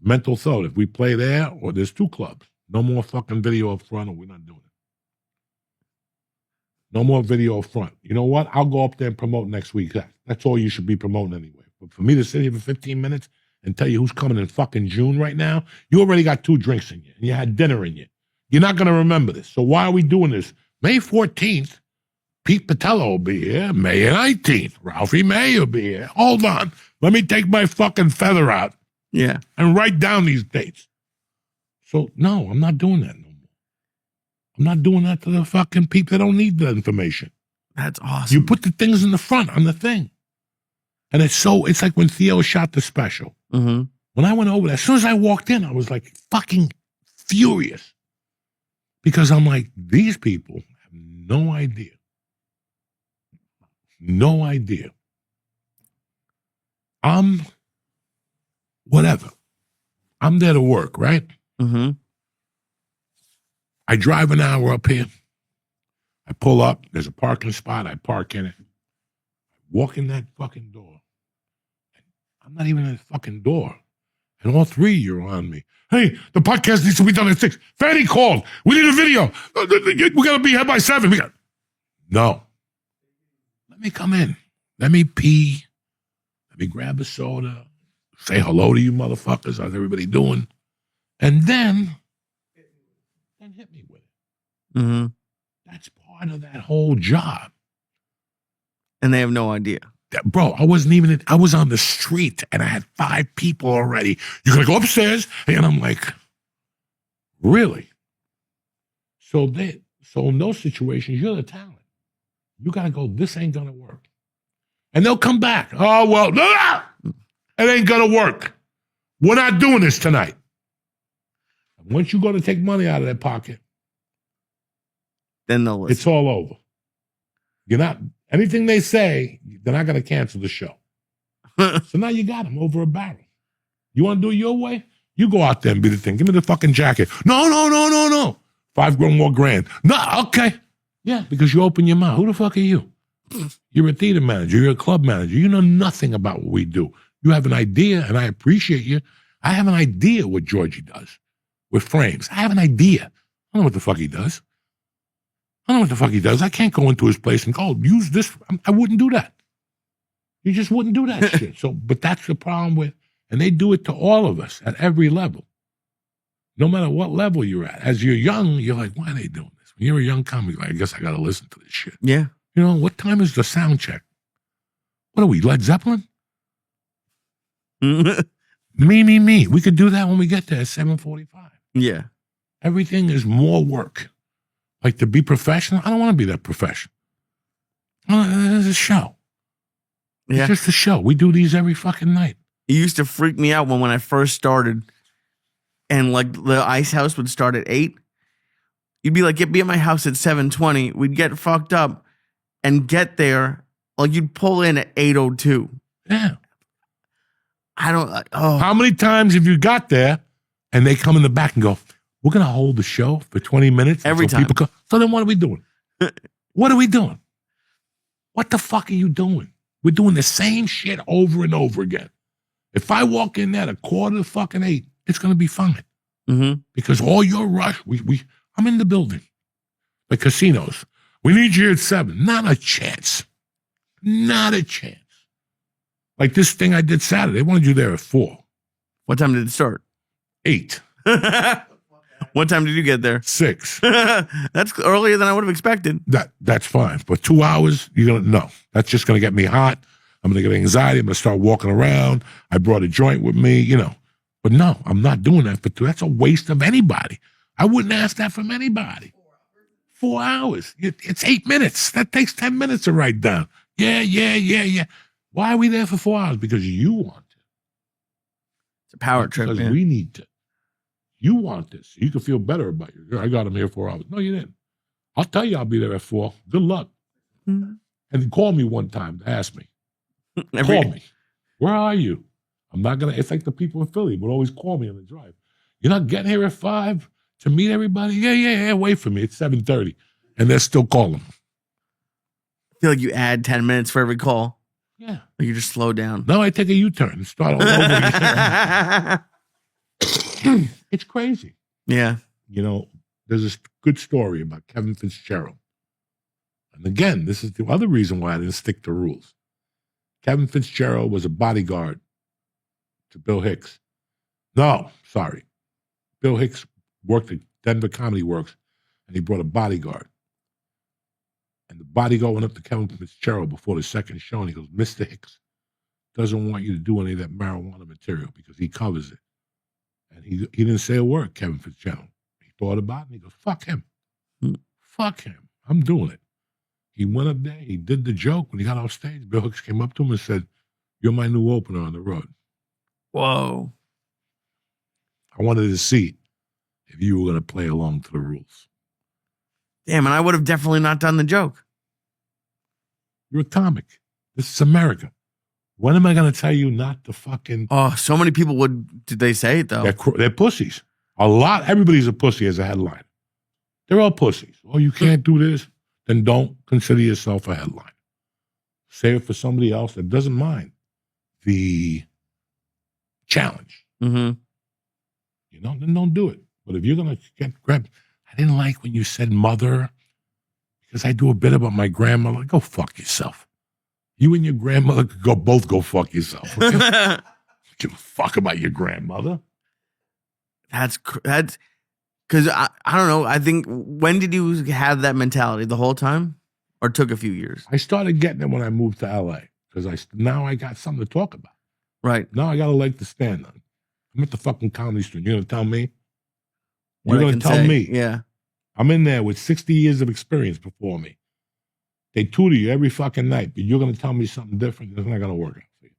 mental thought, if we play there or there's 2 clubs, no more fucking video up front or we're not doing it. No more video up front. You know what? I'll go up there and promote next week. That's all you should be promoting anyway. But for me to sit here for 15 minutes and tell you who's coming in fucking June right now, you already got 2 drinks in you and you had dinner in you. You're not going to remember this. So why are we doing this? May 14th, Pete Patello will be here. May 19th, Ralphie May will be here. Hold on. Let me take my fucking feather out. Yeah. And write down these dates. So, no, I'm not doing that no more. I'm not doing that to the fucking people that don't need the information. That's awesome. You put the things in the front on the thing. And it's like when Theo shot the special. Mm-hmm. When I went over there, as soon as I walked in, I was like fucking furious. Because I'm like, these people have no idea. No idea. Whatever. I'm there to work, right? Mm-hmm. I drive an hour up here. I pull up. There's a parking spot. I park in it. Walk in that fucking door. I'm not even in the fucking door. And all 3 of you are on me. Hey, the podcast needs to be done at 6. Fanny called. We need a video. We got to be here by 7. No. Let me come in. Let me pee. Let me grab a soda. Say hello to you motherfuckers. How's everybody doing? And then hit me with it. Mm-hmm. That's part of that whole job. And they have no idea. Bro, I was on the street and I had 5 people already. You're going to go upstairs? And I'm like, really? So in those situations, you're the talent. You got to go, this ain't going to work. And they'll come back. Oh, well, no, it ain't going to work. We're not doing this tonight. Once you go to take money out of their pocket, then they'll listen. It's all over. Anything they say, they're not going to cancel the show. So now you got them over a barrel. You want to do it your way? You go out there and be the thing. Give me the fucking jacket. No. 5 more grand. No, okay. Yeah, because you open your mouth. Who the fuck are you? You're a theater manager. You're a club manager. You know nothing about what we do. You have an idea, and I appreciate you. I have an idea what Georgie does with frames. I have an idea. I don't know what the fuck he does. I can't go into his place and go, use this. I wouldn't do that. You just wouldn't do that shit. So, but that's the problem with, and they do it to all of us at every level. No matter what level you're at. As you're young, you're like, why are they doing this? When you're a young comic, like, I guess I got to listen to this shit. Yeah. You know, what time is the sound check? What are we, Led Zeppelin? Me. We could do that when we get there at 7:45. Yeah. Everything is more work. Like to be professional, I don't want to be that professional. It's a show. Yeah. It's just a show. We do these every fucking night. It used to freak me out when I first started and like the Ice House would start at 8. You'd be like, be at my house at 7:20. We'd get fucked up and get there Like you'd pull in at 8:02. Yeah. I don't. Oh, How many times have you got there and they come in the back and go, we're going to hold the show for 20 minutes? Every until time. People come. So then what are we doing? What are we doing? What the fuck are you doing? We're doing the same shit over and over again. If I walk in there at 7:45, it's going to be fine. mm-hmm. Because all your rush, I'm in the building. The casinos. We need you here at 7. Not a chance. Not a chance. Like this thing I did Saturday, they wanted you there at 4. What time did it start? 8. What time did you get there? 6. That's earlier than I would have expected. That's fine. But 2 hours, no. That's just gonna get me hot. I'm gonna get anxiety. I'm gonna start walking around. I brought a joint with me, But no, I'm not doing that for 2. That's a waste of anybody. I wouldn't ask that from anybody. 4 hours. It's 8 minutes. That takes 10 minutes to write down. Yeah. Why are we there for 4 hours? Because you want it. It's a power trip. Because man. we need to. You want this. You can feel better about it. I got him here 4 hours. No, you didn't. I'll tell you I'll be there at 4. Good luck. Mm-hmm. And then call me one time to ask me. Call me. Where are you? I'm not going to. It's like the people in Philly would always call me on the drive. You're not getting here at 5 to meet everybody? Yeah. Wait for me. It's 7:30. And they're still calling. I feel like you add 10 minutes for every call. Yeah. Or you just slow down. No, I take a U-turn and start all over again. It's crazy. Yeah. There's this good story about Kevin Fitzgerald. And again, this is the other reason why I didn't stick to rules. Kevin Fitzgerald was a bodyguard to Bill Hicks. No, sorry. Bill Hicks worked at Denver Comedy Works, and he brought a bodyguard. And the bodyguard went up to Kevin Fitzgerald before the second show, and he goes, Mr. Hicks doesn't want you to do any of that marijuana material because he covers it. And he didn't say a word, Kevin Fitzgerald. He thought about it, and he goes, fuck him. Fuck him. I'm doing it. He went up there, he did the joke. When he got off stage, Bill Hicks came up to him and said, you're my new opener on the road. Whoa. I wanted to see if you were going to play along to the rules. Damn, and I would have definitely not done the joke. You're a comic. This is America. When am I going to tell you not to fucking... Oh, so many people would... Did they say it, though? They're pussies. Everybody's a pussy as a headliner. They're all pussies. Oh, you can't do this? Then don't consider yourself a headliner. Say it for somebody else that doesn't mind the challenge. Mm-hmm. Then don't do it. But if you're going to get grabbed... I didn't like when you said mother, because I do a bit about my grandmother. Go fuck yourself. You and your grandmother could both go fuck yourself. Okay? Give a fuck about your grandmother. That's because I don't know. I think, when did you have that mentality? The whole time? Or took a few years? I started getting it when I moved to LA because now I got something to talk about. Right. Now I got a leg to stand on. I'm at the fucking Comedy Store. You're going to tell me? You're going to tell me? Yeah. I'm in there with 60 years of experience before me. They tutor you every fucking night, but you're going to tell me something different. It's not going to work out for you.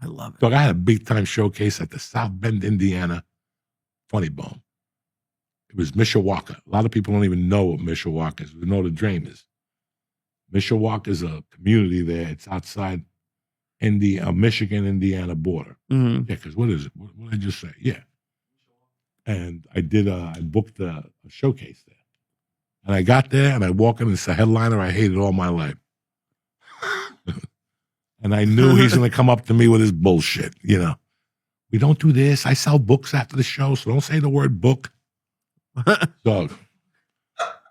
I love it. So I had a big time showcase at the South Bend, Indiana Funny Bone. It was Mishawaka. A lot of people don't even know what Mishawaka is. They know the Dream is. Mishawaka is a community there. It's outside Michigan, Indiana border. Mm-hmm. Yeah, because what is it? What did I just say? Yeah. And I booked a showcase there. And I got there and I walk in and it's a headliner I hated all my life. And I knew he's going to come up to me with his bullshit, We don't do this. I sell books after the show, so don't say the word book. So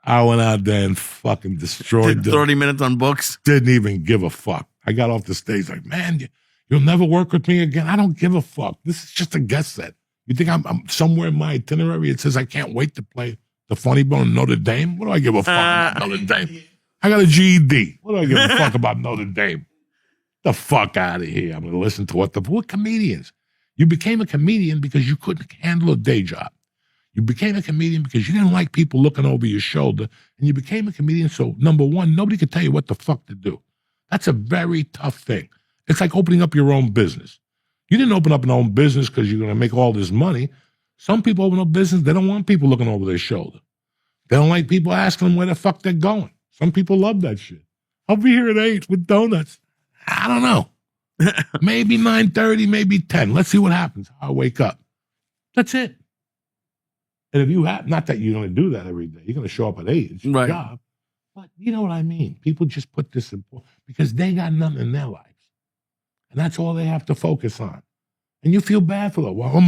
I went out there and fucking destroyed Did 30 minutes on books. Didn't even give a fuck. I got off the stage like, man, you'll never work with me again. I don't give a fuck. This is just a guest set. You think I'm somewhere in my itinerary? It says I can't wait to play the Funny Bone in Notre Dame. What do I give a fuck about Notre Dame? I got a GED. What do I give a fuck about Notre Dame? The fuck out of here. I'm going to listen to what comedians. You became a comedian because you couldn't handle a day job. You became a comedian because you didn't like people looking over your shoulder. And you became a comedian so, number one, nobody could tell you what the fuck to do. That's a very tough thing. It's like opening up your own business. You didn't open up an own business because you're going to make all this money. Some people open up business, they don't want people looking over their shoulder. They don't like people asking them where the fuck they're going. Some people love that shit. I'll be here at 8 with donuts. I don't know. Maybe 9:30, maybe 10. Let's see what happens. I'll wake up. That's it. And if you have, not that you're going to do that every day. You're going to show up at 8. It's your job. But you know what I mean? People just put this in because they got nothing in their lives. And that's all they have to focus on. And you feel bad for them. Well, I'm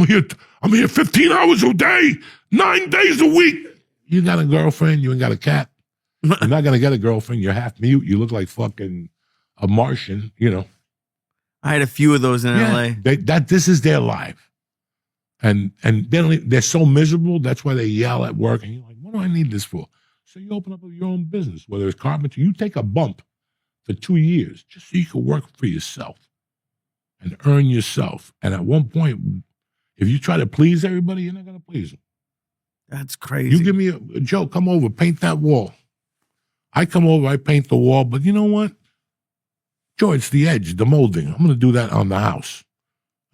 here 15 hours a day, 9 days a week. You got a girlfriend, you ain't got a cat. You're not going to get a girlfriend. You're half mute. You look like fucking a Martian, you know. I had a few of those in LA. This is their life. And they're so miserable. That's why they yell at work. And you're like, what do I need this for? So you open up your own business, whether it's carpentry. You take a bump for 2 years just so you can work for yourself and earn yourself. And at one point, if you try to please everybody, you're not going to please them. That's crazy. You give me a Joe, come over, paint that wall. I come over, I paint the wall, but you know what? Joe, it's the edge, the molding. I'm going to do that on the house.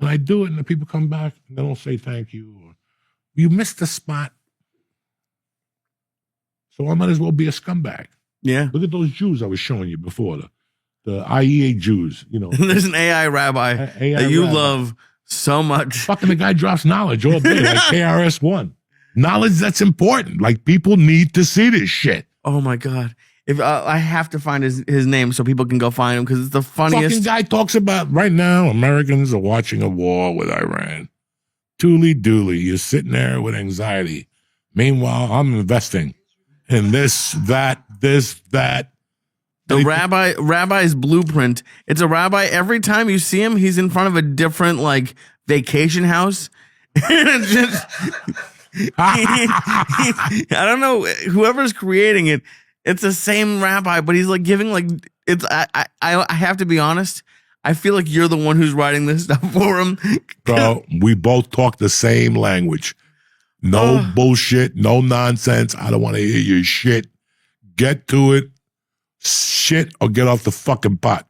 And I do it, and the people come back, and they don't say thank you. Or, you missed the spot. So I might as well be a scumbag. Yeah. Look at those Jews I was showing you before, the IEA Jews, you know. There's an AI rabbi that you love so much. Fucking the guy drops knowledge all day, like KRS-One. Knowledge that's important. Like, people need to see this shit. Oh, my God. If I have to find his name so people can go find him because it's the funniest. Fucking guy talks about right now Americans are watching a war with Iran. Tooly dooley, you're sitting there with anxiety. Meanwhile, I'm investing in this, that. The rabbi's blueprint. It's a rabbi. Every time you see him, he's in front of a different like vacation house. It's just, I don't know. Whoever's creating it. It's the same rabbi, but he's like giving like it's. I have to be honest. I feel like you're the one who's writing this stuff for him. Bro, we both talk the same language. No bullshit, no nonsense. I don't want to hear your shit. Get to it. Shit or get off the fucking pot.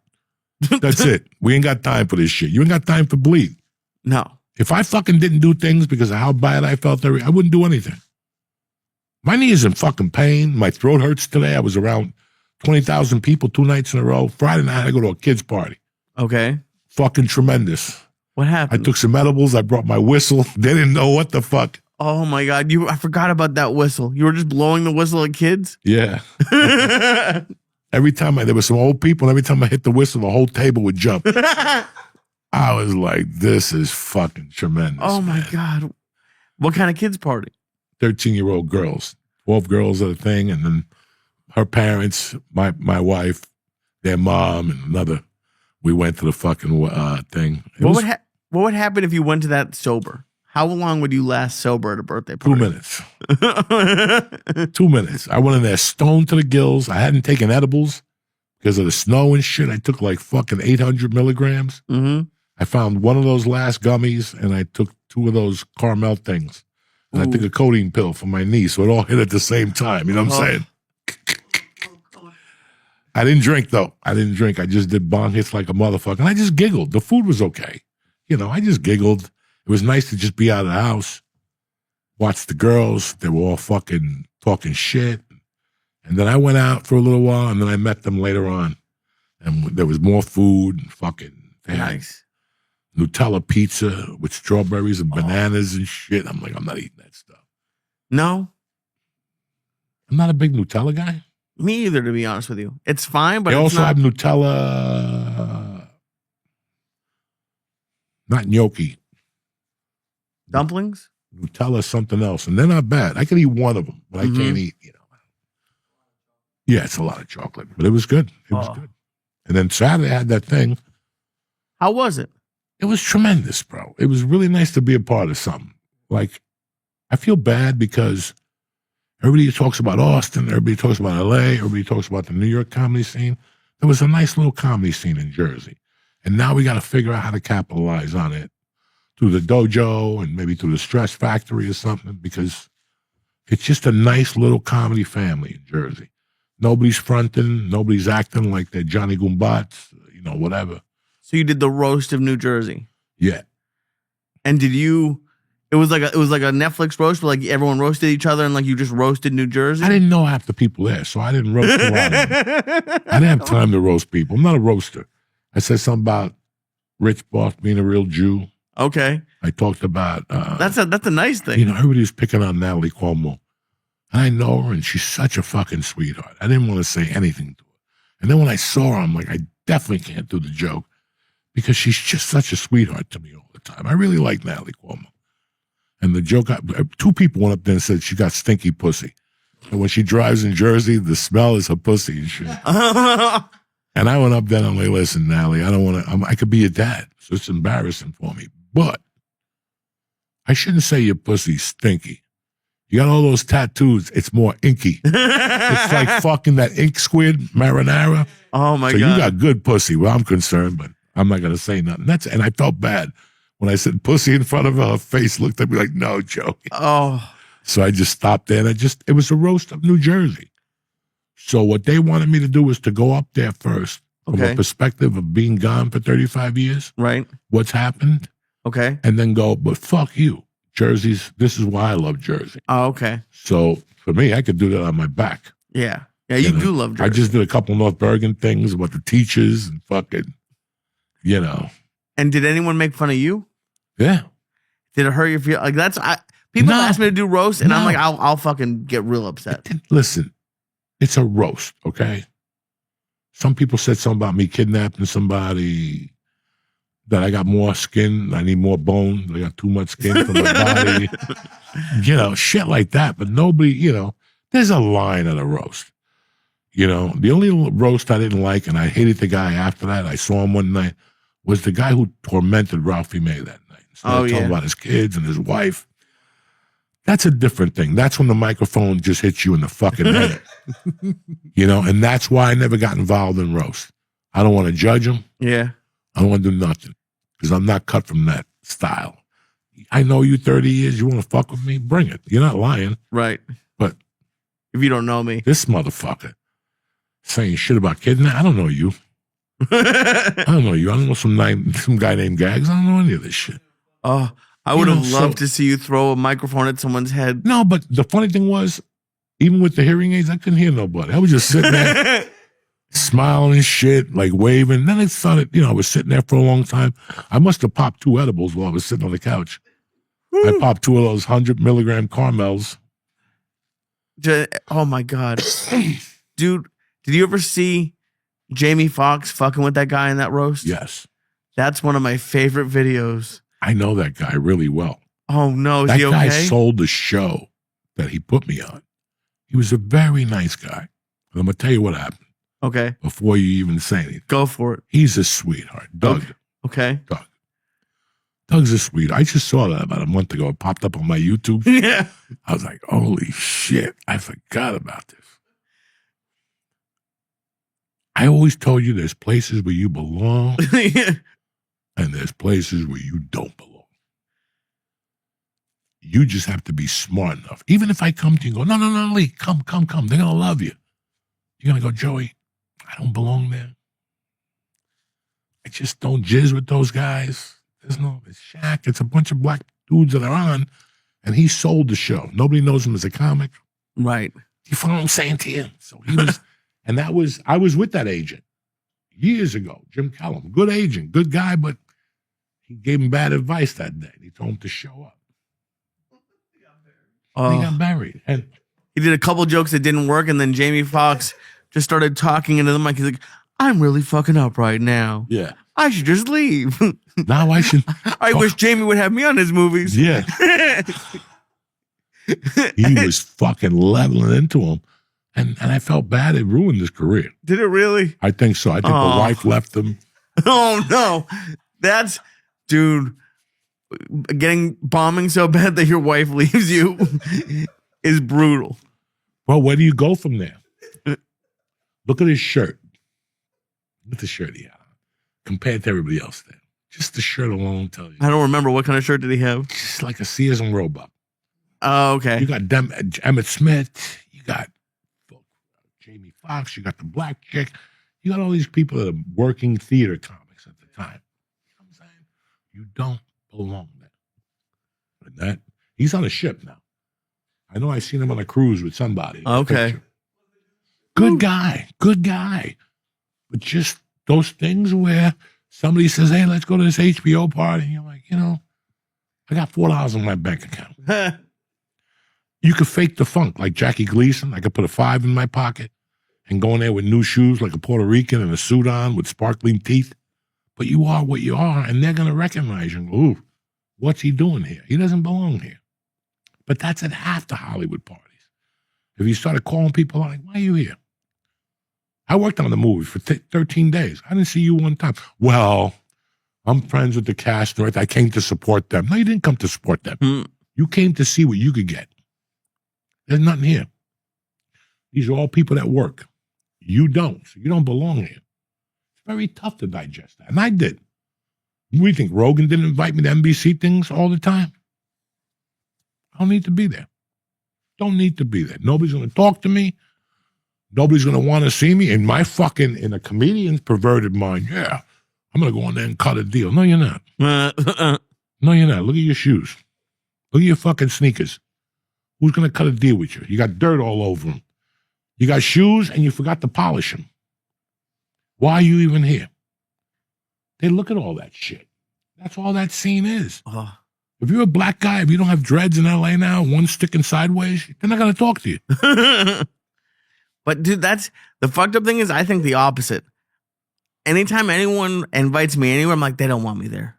That's it. We ain't got time for this shit. You ain't got time for bleed. No. If I fucking didn't do things because of how bad I felt, I wouldn't do anything. My knee is in fucking pain. My throat hurts today. I was around 20,000 people 2 nights in a row. Friday night, I go to a kid's party. Okay. Fucking tremendous. What happened? I took some edibles. I brought my whistle. They didn't know what the fuck. Oh, my God. I forgot about that whistle. You were just blowing the whistle at kids? Yeah. Every time there were some old people, and every time I hit the whistle, the whole table would jump. I was like, this is fucking tremendous. Oh, my God. What kind of kids party? 13-year-old girls. 12 girls at a thing, and then her parents, my wife, their mom, and another. We went to the fucking thing. What would happen if you went to that sober? How long would you last sober at a birthday party? 2 minutes. 2 minutes. I went in there stoned to the gills. I hadn't taken edibles because of the snow and shit. I took like fucking 800 milligrams. Mm-hmm. I found one of those last gummies, and I took 2 of those caramel things. And I took a codeine pill for my knee, so it all hit at the same time. You know what I'm saying? I didn't drink, though. I didn't drink. I just did bong hits like a motherfucker. And I just giggled. The food was okay. You know, I just giggled. It was nice to just be out of the house, watch the girls. They were all fucking talking shit. And then I went out for a little while, and then I met them later on. And there was more food. And fucking, they had Nutella pizza with strawberries and bananas and shit. I'm like, I'm not eating that stuff. No? I'm not a big Nutella guy. Me either, to be honest with you. It's fine, but they also have Nutella, not gnocchi. Dumplings? Nutella something else. And they're not bad. I can eat one of them, but I can't eat, you know. Yeah, it's a lot of chocolate, but it was good. It was good. And then Saturday I had that thing. How was it? It was tremendous, bro. It was really nice to be a part of something. Like, I feel bad because everybody talks about Austin, everybody talks about LA, everybody talks about the New York comedy scene. There was a nice little comedy scene in Jersey. And now we got to figure out how to capitalize on it through the dojo and maybe through the Stress Factory or something, because it's just a nice little comedy family in Jersey. Nobody's fronting, nobody's acting like they're Johnny Goombats, you know, whatever. So you did the roast of New Jersey? Yeah. And did you It was like a Netflix roast where like everyone roasted each other and like you just roasted New Jersey. I didn't know half the people there, so I didn't roast a lot of them. I didn't have time to roast people. I'm not a roaster. I said something about Rich Boss being a real Jew. Okay. I talked about that's a nice thing. You know, everybody's picking on Natalie Cuomo. And I know her, and she's such a fucking sweetheart. I didn't want to say anything to her. And then when I saw her, I'm like, I definitely can't do the joke because she's just such a sweetheart to me all the time. I really like Natalie Cuomo. And the joke, two people went up there and said she got stinky pussy. And when she drives in Jersey, the smell is her pussy and shit. And I went up there and I'm like, listen, Natalie, I don't want to, I could be your dad. So it's embarrassing for me. But I shouldn't say your pussy's stinky. You got all those tattoos. It's more inky. It's like fucking that ink squid marinara. Oh my God. So you got good pussy where I'm concerned, but I'm not going to say nothing. And I felt bad. When I said pussy in front of her, her face looked at me like, no, Joey. Oh. So I just stopped there and it was a roast of New Jersey. So what they wanted me to do was to go up there first from a perspective of being gone for 35 years. Right. What's happened. Okay. And then go, but fuck you. This is why I love Jersey. Oh, okay. So for me, I could do that on my back. Yeah. Yeah, you do love Jersey. I just did a couple North Bergen things about the teachers and fucking, you know. And did anyone make fun of you? Yeah. Did it hurt your feel? Like people ask me to do roast, and I'm like, I'll fucking get real upset. Listen, it's a roast, okay? Some people said something about me kidnapping somebody, that I got more skin, I need more bone, I got too much skin from my body. You know, shit like that. But nobody, you know, there's a line at a roast. You know, the only roast I didn't like, and I hated the guy after that, I saw him one night, was the guy who tormented Ralphie May that night. Started talking about his kids and his wife. That's a different thing. That's when the microphone just hits you in the fucking head. You know, and that's why I never got involved in roast. I don't want to judge him. Yeah. I don't want to do nothing because I'm not cut from that style. I know you 30 years. You want to fuck with me? Bring it. You're not lying. Right. But if you don't know me. This motherfucker saying shit about kidnapping. I don't know you. I don't know you. I don't know some guy named Gags. I don't know any of this shit. Oh, I would have loved to see you throw a microphone at someone's head. No, but the funny thing was, even with the hearing aids, I couldn't hear nobody. I was just sitting there smiling and shit, like waving. Then it started, you know, I was sitting there for a long time. I must have popped 2 edibles while I was sitting on the couch. I popped 2 of those 100 milligram caramels. Oh my God. Dude, did you ever see Jamie Foxx fucking with that guy in that roast? Yes. That's one of my favorite videos. I know that guy really well. Oh no, is he okay? That guy sold the show that he put me on. He was a very nice guy. But I'm going to tell you what happened. Okay. Before you even say anything. Go for it. He's a sweetheart. Doug. Okay. Doug's a sweetheart. I just saw that about a month ago. It popped up on my YouTube. Yeah. I was like, holy shit. I forgot about this. I always told you there's places where you belong. Yeah. And there's places where you don't belong. You just have to be smart enough. Even if I come to you and go, no, Lee, come. They're going to love you. You're going to go, Joey, I don't belong there. I just don't jizz with those guys. It's Shaq. It's a bunch of black dudes that are on. And he sold the show. Nobody knows him as a comic. Right. You follow what I'm saying to you? So he was, and I was with that agent years ago, Jim Callum. Good agent, good guy, but he gave him bad advice that day. He told him to show up. He got buried. And he did a couple jokes that didn't work, and then Jamie Foxx just started talking into the mic. He's like, I'm really fucking up right now. Yeah. I should just leave. Now I should. I wish Jamie would have me on his movies. Yeah. He was fucking leveling into him. And I felt bad. It ruined his career. Did it really? I think so. I think the wife left him. Oh, no. That's, dude, getting bombing so bad that your wife leaves you is brutal. Well, where do you go from there? Look at his shirt. Look at the shirt he had on compared to everybody else there. Just the shirt alone tell you. I don't remember. What kind of shirt did he have? Just like a Sears and Roebuck. Oh, okay. You got Emmett Smith. You got Jamie Foxx. You got the black chick. You got all these people that are working theater comics at the time. You know what I'm saying? You don't belong there. And that he's on a ship now. I know I seen him on a cruise with somebody. Okay. Good guy. But just those things where somebody says, hey, let's go to this HBO party. And you're like, I got $4 in my bank account. You could fake the funk like Jackie Gleason. I could put a 5 in my pocket and go in there with new shoes like a Puerto Rican and a suit on with sparkling teeth. But you are what you are, and they're going to recognize you and go, ooh, what's he doing here? He doesn't belong here. But that's at half the Hollywood parties. If you started calling people like, why are you here? I worked on the movie for 13 days. I didn't see you one time. Well, I'm friends with the cast. Right? I came to support them. No, you didn't come to support them. You came to see what you could get. There's nothing here. These are all people that work. You don't. So you don't belong here. It's very tough to digest that. And I did. What do you think? Rogan didn't invite me to NBC things all the time? I don't need to be there. Don't need to be there. Nobody's going to talk to me. Nobody's going to want to see me. In a comedian's perverted mind, yeah, I'm going to go in there and cut a deal. No, you're not. No, you're not. Look at your shoes. Look at your fucking sneakers. Who's going to cut a deal with you? You got dirt all over them. You got shoes and you forgot to polish them. Why are you even here? They look at all that shit. That's all that scene is. If you're a black guy, if you don't have dreads in LA now, one sticking sideways, they're not going to talk to you. But dude, that's the fucked up thing is I think the opposite. Anytime anyone invites me anywhere, I'm like, they don't want me there.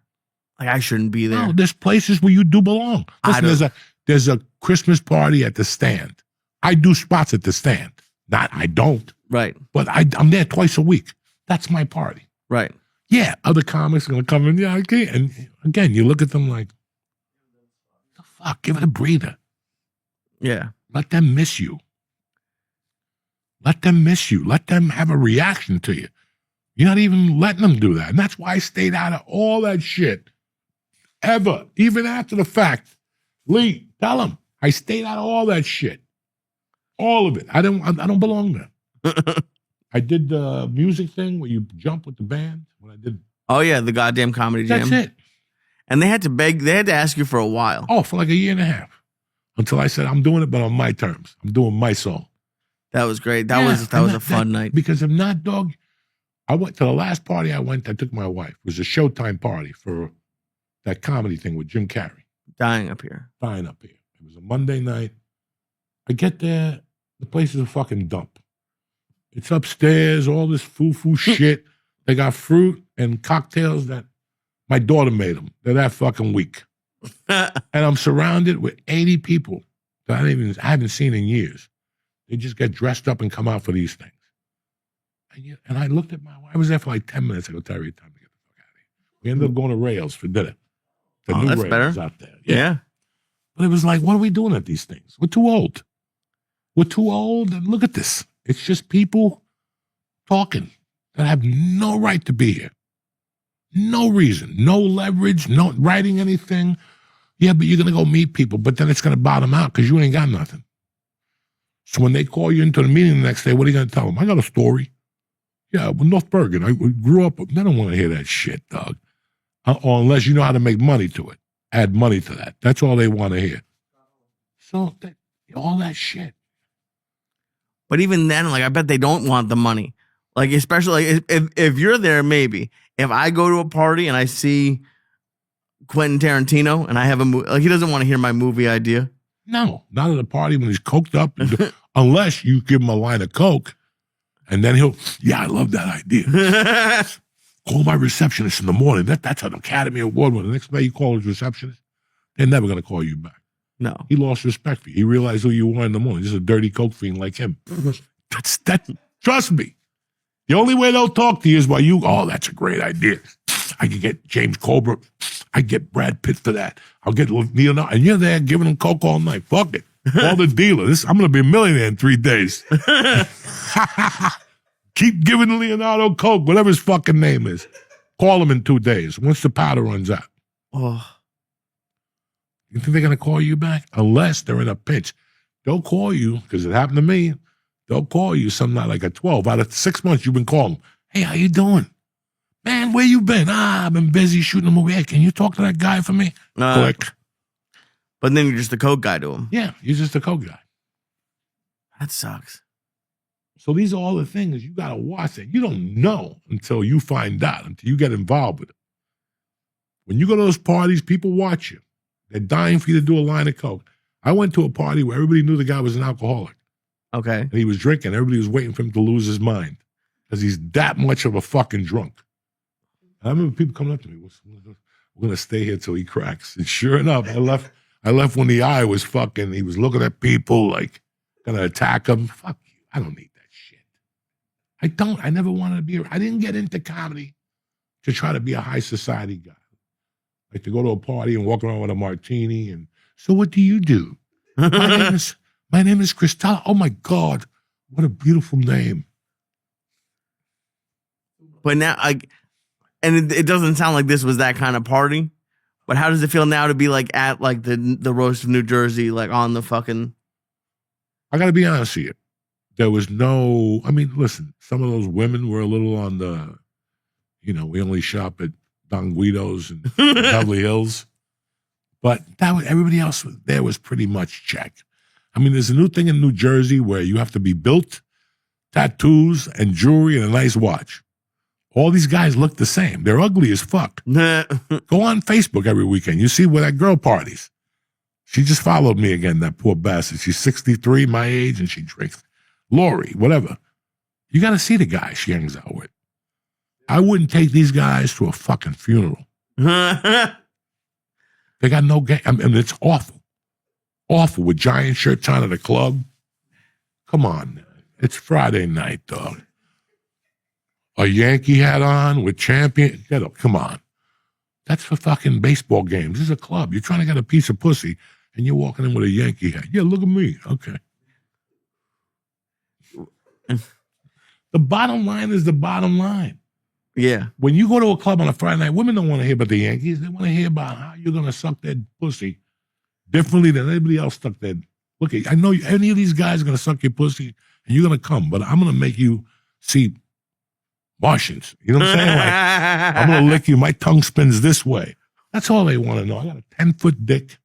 Like I shouldn't be there. No, there's places where you do belong. Listen, there's a Christmas party at the Stand. I do spots at the Stand. I don't. Right. But I'm there twice a week. That's my party. Right. Yeah, other comics are going to come in. Yeah, okay. And again, you look at them like, the fuck, give it a breather. Yeah. Let them miss you. Let them miss you. Let them have a reaction to you. You're not even letting them do that. And that's why I stayed out of all that shit. Ever. Even after the fact. Lee, tell them. I stayed out of all that shit. All of it. I don't belong there. I did the music thing where you jump with the band. When I did. Oh, yeah, the goddamn comedy jam. That's it. And they had to ask you for a while. Oh, for like a year and a half. Until I said, I'm doing it, but on my terms. I'm doing my song. That was great. That was a fun night. Because if not, dog, I went to the last party I took my wife. It was a Showtime party for that comedy thing with Jim Carrey. Dying up here. It was a Monday night. I get there, the place is a fucking dump. It's upstairs, all this foo-foo shit. They got fruit and cocktails that my daughter made them. They're that fucking weak. And I'm surrounded with 80 people that I haven't seen in years. They just get dressed up and come out for these things. And I looked at I was there for like 10 minutes. I go, Terry, time to get the fuck out of here. We ended up going to Rails for dinner. The new that's Rails better. out there. Yeah. But it was like, what are we doing at these things? We're too old. We're too old. And look at this. It's just people talking that have no right to be here. No reason. No leverage. No writing anything. Yeah, but you're going to go meet people. But then it's going to bottom out because you ain't got nothing. So when they call you into the meeting the next day, what are you going to tell them? I got a story. Yeah, well, North Bergen. I grew up. They don't want to hear that shit, dog. Or unless you know how to make money to it. Add money to that. That's all they want to hear. So all that shit. But even then, like, I bet they don't want the money. Like, especially like, if you're there, maybe. If I go to a party and I see Quentin Tarantino and I have a movie, like, he doesn't want to hear my movie idea. No, not at a party when he's coked up. Unless you give him a line of coke, and then I love that idea. Call my receptionist in the morning. That's an Academy Award winner. The next day you call his receptionist, they're never going to call you back. No. He lost respect for you. He realized who you were in the morning. Just a dirty coke fiend like him. Trust me. The only way they'll talk to you is by you, that's a great idea. I could get James Colbert. I get Brad Pitt for that. I'll get Leonardo. And you're there giving them coke all night. Fuck it. All the dealers. I'm going to be a millionaire in 3 days. Keep giving Leonardo coke, whatever his fucking name is. Call him in 2 days once the powder runs out. Oh. You think they're going to call you back? Unless they're in a pinch. They'll call you, because it happened to me. They'll call you some night like at 12. Out of 6 months, you've been calling. Hey, how you doing? Man, where you been? I've been busy shooting a movie. Hey, can you talk to that guy for me? Click. But then you're just the coke guy to him. Yeah, you're just a coke guy. That sucks. So these are all the things you got to watch that you don't know until you find out, until you get involved with it. When you go to those parties, people watch you. They're dying for you to do a line of coke. I went to a party where everybody knew the guy was an alcoholic. Okay. And he was drinking. Everybody was waiting for him to lose his mind because he's that much of a fucking drunk. And I remember people coming up to me, we're going to stay here till he cracks. And sure enough, I left when the eye was fucking, he was looking at people like, going to attack them. Fuck you. I don't need that shit. I never wanted to be, I didn't get into comedy to try to be a high society guy. Like to go to a party and walk around with a martini and, so what do you do? My name is Christella. Oh my God, what a beautiful name. But now, and it doesn't sound like this was that kind of party. But how does it feel now to be like at like the roast of New Jersey, like on the fucking? I got to be honest with you. There was no. I mean, listen. Some of those women were a little on the. You know, we only shop at Don Guido's and Beverly Hills, but that was, everybody else there was pretty much check. I mean, there's a new thing in New Jersey where you have to be built, tattoos, and jewelry, and a nice watch. All these guys look the same. They're ugly as fuck. Go on Facebook every weekend. You see where that girl parties. She just followed me again, that poor bastard. She's 63, my age, and she drinks. Lori, whatever. You got to see the guy she hangs out with. I wouldn't take these guys to a fucking funeral. They got no game. I mean, it's awful. Awful with giant shirts on at a club. Come on. It's Friday night, dog. A Yankee hat on with champion. Come on. That's for fucking baseball games. This is a club. You're trying to get a piece of pussy and you're walking in with a Yankee hat. Yeah, look at me. Okay. The bottom line is the bottom line. Yeah. When you go to a club on a Friday night, women don't want to hear about the Yankees. They want to hear about how you're going to suck their pussy differently than anybody else stuck their. Look, I know any of these guys are going to suck your pussy and you're going to come, but I'm going to make you see Martians. You know what I'm saying? Like, I'm going to lick you. My tongue spins this way. That's all they want to know. I got a 10-foot dick.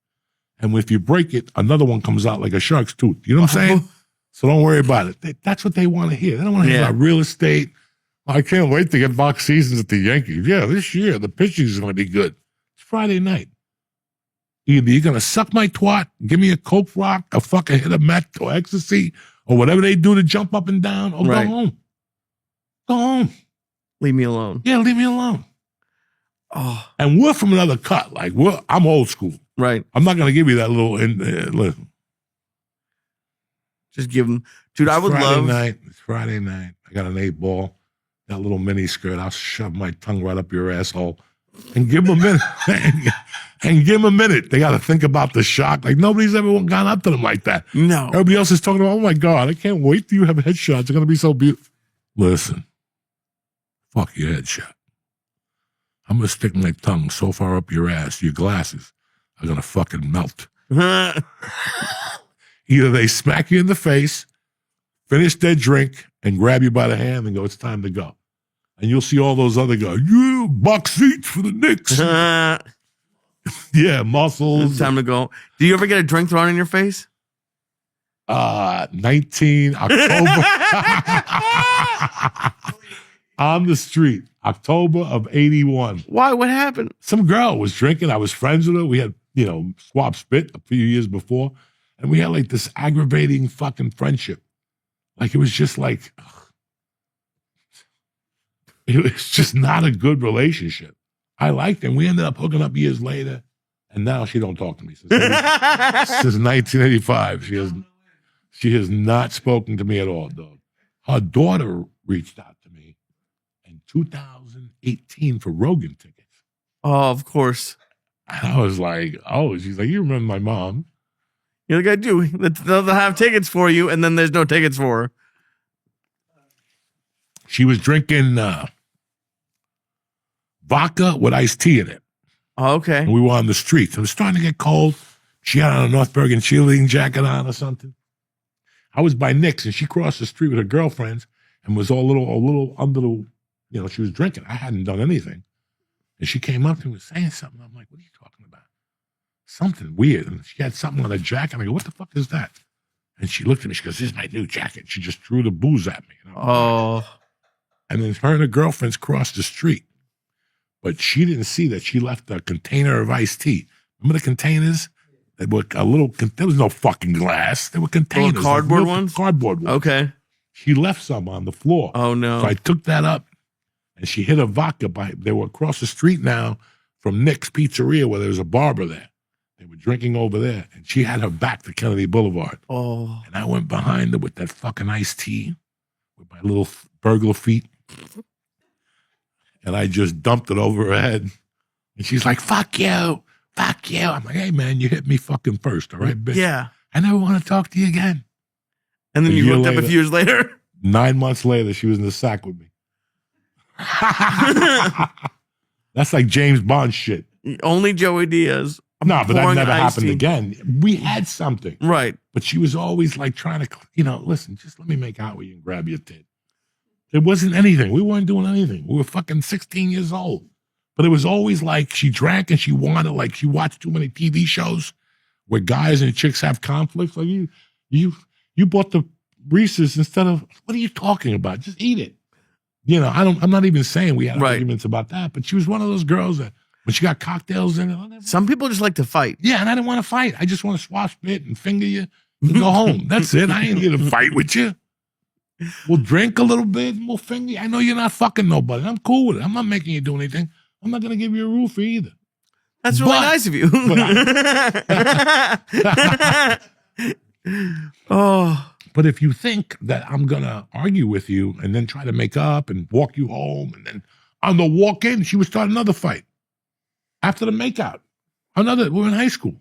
And if you break it, another one comes out like a shark's tooth. You know what I'm saying? So don't worry about it. That's what they want to hear. They don't want to hear about real estate. I can't wait to get box seasons at the Yankees. Yeah, this year, the pitching is going to be good. It's Friday night. Either you're going to suck my twat, give me a coke rock, a fucking hit of meth or ecstasy, or whatever they do to jump up and down, or go home. Go home. Leave me alone. Yeah, leave me alone. Oh. And we're from another cut. Like, I'm old school. Right. I'm not going to give you that little, listen. Just give them. Dude, I would love. It's Friday night. I got an 8-ball. That little mini skirt, I'll shove my tongue right up your asshole and give them a minute. and give them a minute. They got to think about the shock. Like, nobody's ever gone up to them like that. No. Everybody else is talking about, oh my God, I can't wait till you have headshots. They're going to be so beautiful. Listen, fuck your headshot. I'm going to stick my tongue so far up your ass, your glasses are going to fucking melt. Either they smack you in the face, finish their drink, and grab you by the hand and go, it's time to go. And you'll see all those other guys, box seats for the Knicks. Yeah, muscles. It's time to go. Do you ever get a drink thrown in your face? 19 October. On the street, October of 81. Why? What happened? Some girl was drinking. I was friends with her. We had, swap spit a few years before. And we had like this aggravating fucking friendship. Like, it was just like, it was just not a good relationship. I liked her. We ended up hooking up years later. And now she don't talk to me since 1985. She has not spoken to me at all, dog. Her daughter reached out to me in 2018 for Rogan tickets. Oh, of course. And I was like, oh, she's like, you remember my mom? You're like, I do. They'll have tickets for you, and then there's no tickets for her. She was drinking vodka with iced tea in it. Oh, okay. And we were on the streets. It was starting to get cold. She had on a North Bergen cheerleading jacket on or something. I was by Nick's, and she crossed the street with her girlfriends and was all a little under the, she was drinking. I hadn't done anything. And she came up to me and was saying something. I'm like, what are you talking about? something weird. And she had something on her jacket. I go, what the fuck is that? And she looked at me. She goes, this is my new jacket. She just threw the booze at me. And then her and her girlfriends crossed the street. But she didn't see that she left a container of iced tea. Remember the containers? They were there was no fucking glass. They were containers. Little cardboard ones? Cardboard ones. Okay. She left some on the floor. Oh, no. So I took that up, and she hit a vodka. They were across the street now from Nick's Pizzeria, where there was a barber there. They were drinking over there, and she had her back to Kennedy Boulevard. Oh. And I went behind her with that fucking iced tea with my little burglar feet, and I just dumped it over her head. And she's like, fuck you. Fuck you. I'm like, hey, man, you hit me fucking first, all right, bitch? Yeah. I never want to talk to you again. And then you hooked up a few years later? 9 months later, she was in the sack with me. That's like James Bond shit. Only Joey Diaz. No, but that never happened again. We had something. Right. But she was always like trying to, listen, just let me make out with you and grab your tit. It wasn't anything. We weren't doing anything. We were fucking 16 years old. But it was always like she drank and she wanted, like she watched too many TV shows where guys and chicks have conflicts. Like you bought the Reese's instead of, what are you talking about? Just eat it. I'm not even saying we had arguments about that, but she was one of those girls that when she got cocktails in it. Some people just like to fight. Yeah, and I didn't want to fight. I just want to swap spit and finger you and go home. That's it. I ain't here to fight with you. We'll drink a little bit and we'll finger you. I know you're not fucking nobody. I'm cool with it. I'm not making you do anything. I'm not going to give you a roofie either. That's really nice of you. But if you think that I'm going to argue with you and then try to make up and walk you home, and then on the walk in, she would start another fight. After the makeout, we're in high school.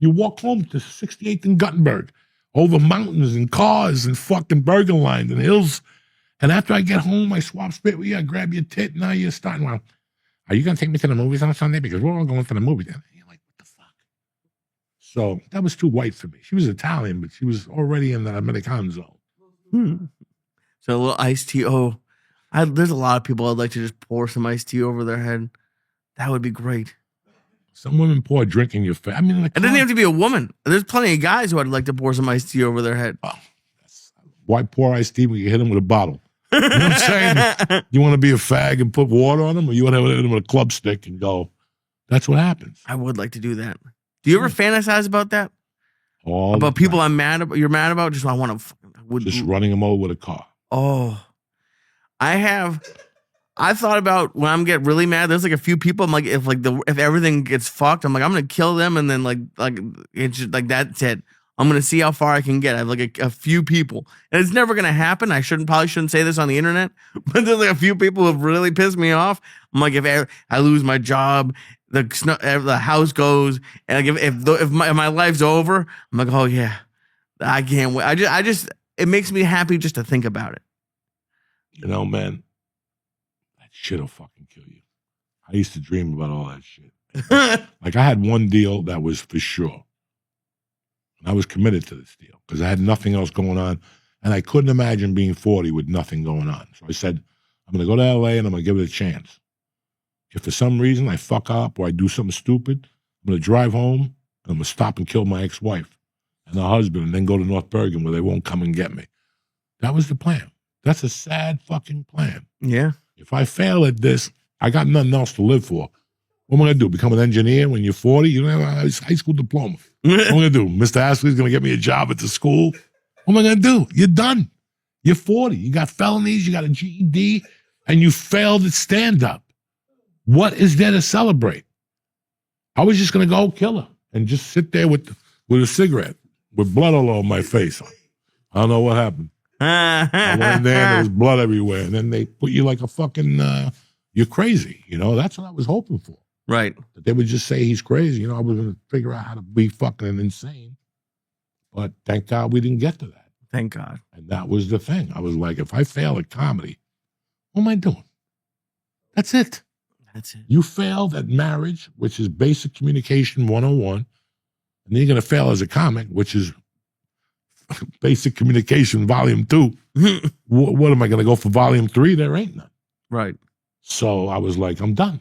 You walk home to 68th and Guttenberg, over mountains and cars and fucking burger lines and hills. And after I get home, I swap spit with you, I grab your tit, now you're starting, well, are you going to take me to the movies on Sunday? Because we're all going to the movies. And you're like, what the fuck? So that was too white for me. She was Italian, but she was already in the American zone. So a little iced tea. There's a lot of people I'd like to just pour some iced tea over their head. That would be great. Some women pour a drink in your face. I mean, it doesn't have to be a woman. There's plenty of guys who I'd like to pour some iced tea over their head. Oh, why pour iced tea when you hit them with a bottle? You know what I'm saying? You want to be a fag and put water on them, or you want to hit them with a club stick and go, that's what happens. I would like to do that. Do you ever fantasize about that? About people you're mad about? Just I want to. Just running them over with a car. Oh. I thought about when I'm get really mad. There's like a few people. I'm like, if everything gets fucked, I'm like, I'm gonna kill them, and then like it's just like that's it. I'm gonna see how far I can get. I have like a few people, and it's never gonna happen. I probably shouldn't say this on the internet, but there's like a few people who have really pissed me off. I'm like, if I lose my job, the house goes, and like if my life's over, I'm like, oh yeah, I can't wait. I just it makes me happy just to think about it. Man. Shit'll fucking kill you. I used to dream about all that shit. Like I had one deal that was for sure. And I was committed to this deal because I had nothing else going on. And I couldn't imagine being 40 with nothing going on. So I said, I'm going to go to LA and I'm going to give it a chance. If for some reason I fuck up or I do something stupid, I'm going to drive home and I'm going to stop and kill my ex-wife and her husband and then go to North Bergen where they won't come and get me. That was the plan. That's a sad fucking plan. Yeah. If I fail at this, I got nothing else to live for. What am I going to do? Become an engineer when you're 40? You don't have a high school diploma. What am I going to do? Mr. Ashley's going to get me a job at the school? What am I going to do? You're done. You're 40. You got felonies, you got a GED, and you failed at stand-up. What is there to celebrate? I was just going to go kill her and just sit there with a cigarette with blood all over my face. I don't know what happened. I went in there and there was blood everywhere. And then they put you like a fucking, you're crazy. That's what I was hoping for. Right. That they would just say he's crazy. I was going to figure out how to be fucking insane. But thank God we didn't get to that. Thank God. And that was the thing. I was like, if I fail at comedy, what am I doing? That's it. That's it. You failed at marriage, which is basic communication 101. And then you're going to fail as a comic, which is basic communication volume 2. What am I going to go for volume 3? There ain't none. Right. So I was like, I'm done.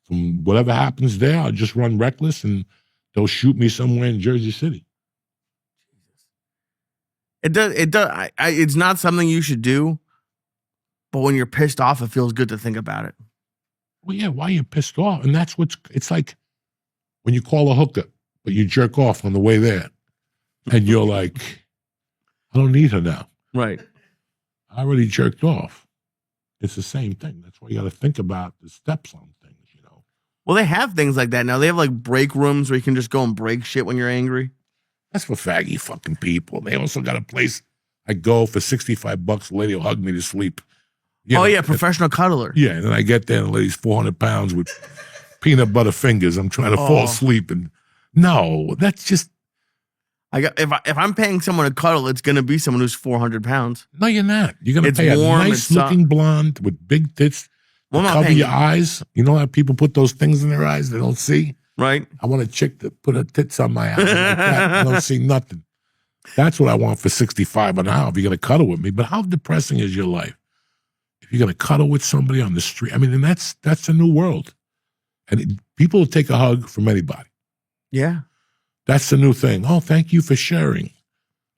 from whatever happens there, I'll just run reckless and they'll shoot me somewhere in Jersey City. It does. It's not something you should do, but when you're pissed off, it feels good to think about it. Well, yeah, why are you pissed off? And that's it's like when you call a hooker, but you jerk off on the way there. And you're like, I don't need her now. Right. I already jerked off. It's the same thing. That's why you got to think about the steps on things, you know. Well, they have things like that now. They have like break rooms where you can just go and break shit when you're angry. That's for faggy fucking people. They also got a place I go for $65. The lady will hug me to sleep. You know, Professional cuddler. Yeah, and then I get there and the lady's 400 pounds with peanut butter fingers. I'm trying to fall asleep. And no, that's just. If I'm paying someone to cuddle, it's going to be someone who's 400 pounds. No, you're not. You're going to pay a nice-looking blonde with big tits to cover your eyes. You know how people put those things in their eyes they don't see? Right. I want a chick to put her tits on my eyes like that. I don't see nothing. That's what I want for 65 an hour if you're going to cuddle with me. But how depressing is your life? If you're going to cuddle with somebody on the street, I mean, and that's a new world. And people will take a hug from anybody. Yeah. That's the new thing. Oh, thank you for sharing.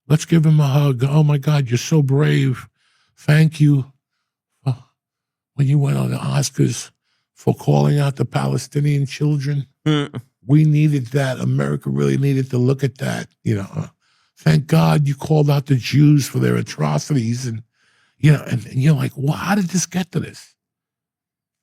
Let's give him a hug. Oh, my God, you're so brave. Thank you. Oh, when you went on the Oscars for calling out the Palestinian children, we needed that. America really needed to look at that. You know, thank God you called out the Jews for their atrocities. And, you know, and you're like, well, how did this get to this?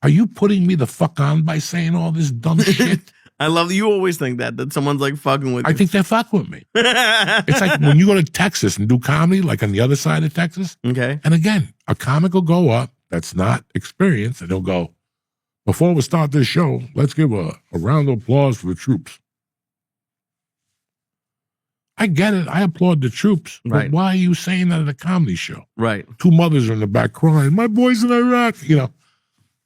Are you putting me the fuck on by saying all this dumb shit? I love that you always think that someone's like fucking with you. I think they're fucking with me. It's like when you go to Texas and do comedy, like on the other side of Texas. Okay. And again, a comic will go up that's not experienced, and they'll go, before we start this show, let's give a round of applause for the troops. I get it. I applaud the troops. Right. But why are you saying that at a comedy show? Right. Two mothers are in the back crying, my boy's in Iraq. You know,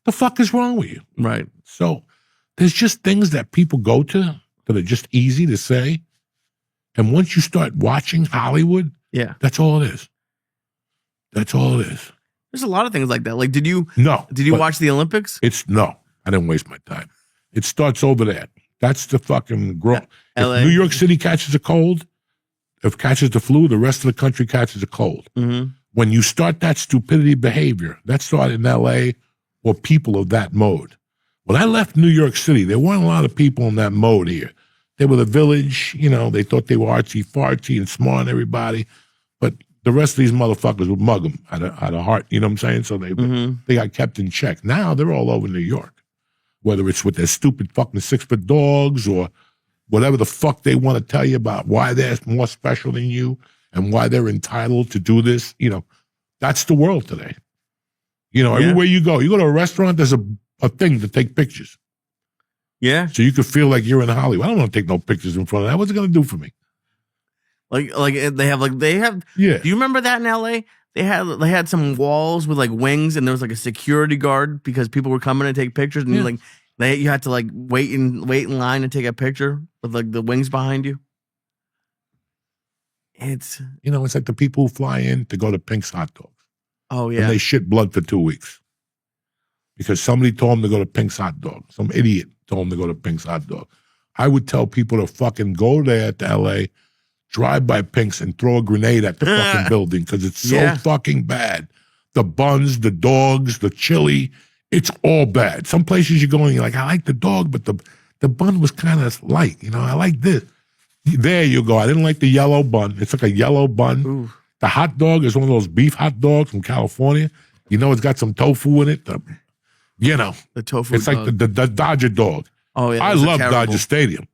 the fuck is wrong with you? Right. So there's just things that people go to that are just easy to say. And once you start watching Hollywood, yeah, that's all it is. That's all it is. There's a lot of things like that. Like, did you watch the Olympics? No, I didn't waste my time. It starts over there. That's the fucking If New York City catches a cold, if catches the flu, the rest of the country catches a cold. Mm-hmm. When you start that stupidity behavior, that started in LA or people of that mode. When I left New York City, there weren't a lot of people in that mode here. They were the village, you know, they thought they were artsy-fartsy and smart and everybody, but the rest of these motherfuckers would mug them out of heart, you know what I'm saying? So they got kept in check. Now they're all over New York, whether it's with their stupid fucking 6-foot dogs or whatever the fuck they want to tell you about why they're more special than you and why they're entitled to do this. You know, that's the world today. You know, everywhere you go to a restaurant, there's a thing to take pictures. Yeah. So you could feel like you're in Hollywood. I don't want to take no pictures in front of that. What's it going to do for me? Like they have. Yeah. Do you remember that in LA? They had some walls with like wings, and there was like a security guard because people were coming to take pictures, and you had to like wait in line to take a picture with like the wings behind you. It's like the people who fly in to go to Pink's Hot Dogs. Oh yeah. And they shit blood for 2 weeks because somebody told them to go to Pink's Hot Dog. Some idiot told them to go to Pink's Hot Dog. I would tell people to fucking go there to LA, drive by Pink's and throw a grenade at the fucking building because it's so fucking bad. The buns, the dogs, the chili, it's all bad. Some places you go and you're like, I like the dog, but the bun was kind of light. You know, I like this. There you go. I didn't like the yellow bun. It's like a yellow bun. Ooh. The hot dog is one of those beef hot dogs from California. You know, it's got some tofu in it. The tofu. It's dog. Like the Dodger dog. Oh yeah, I love Dodger Stadium,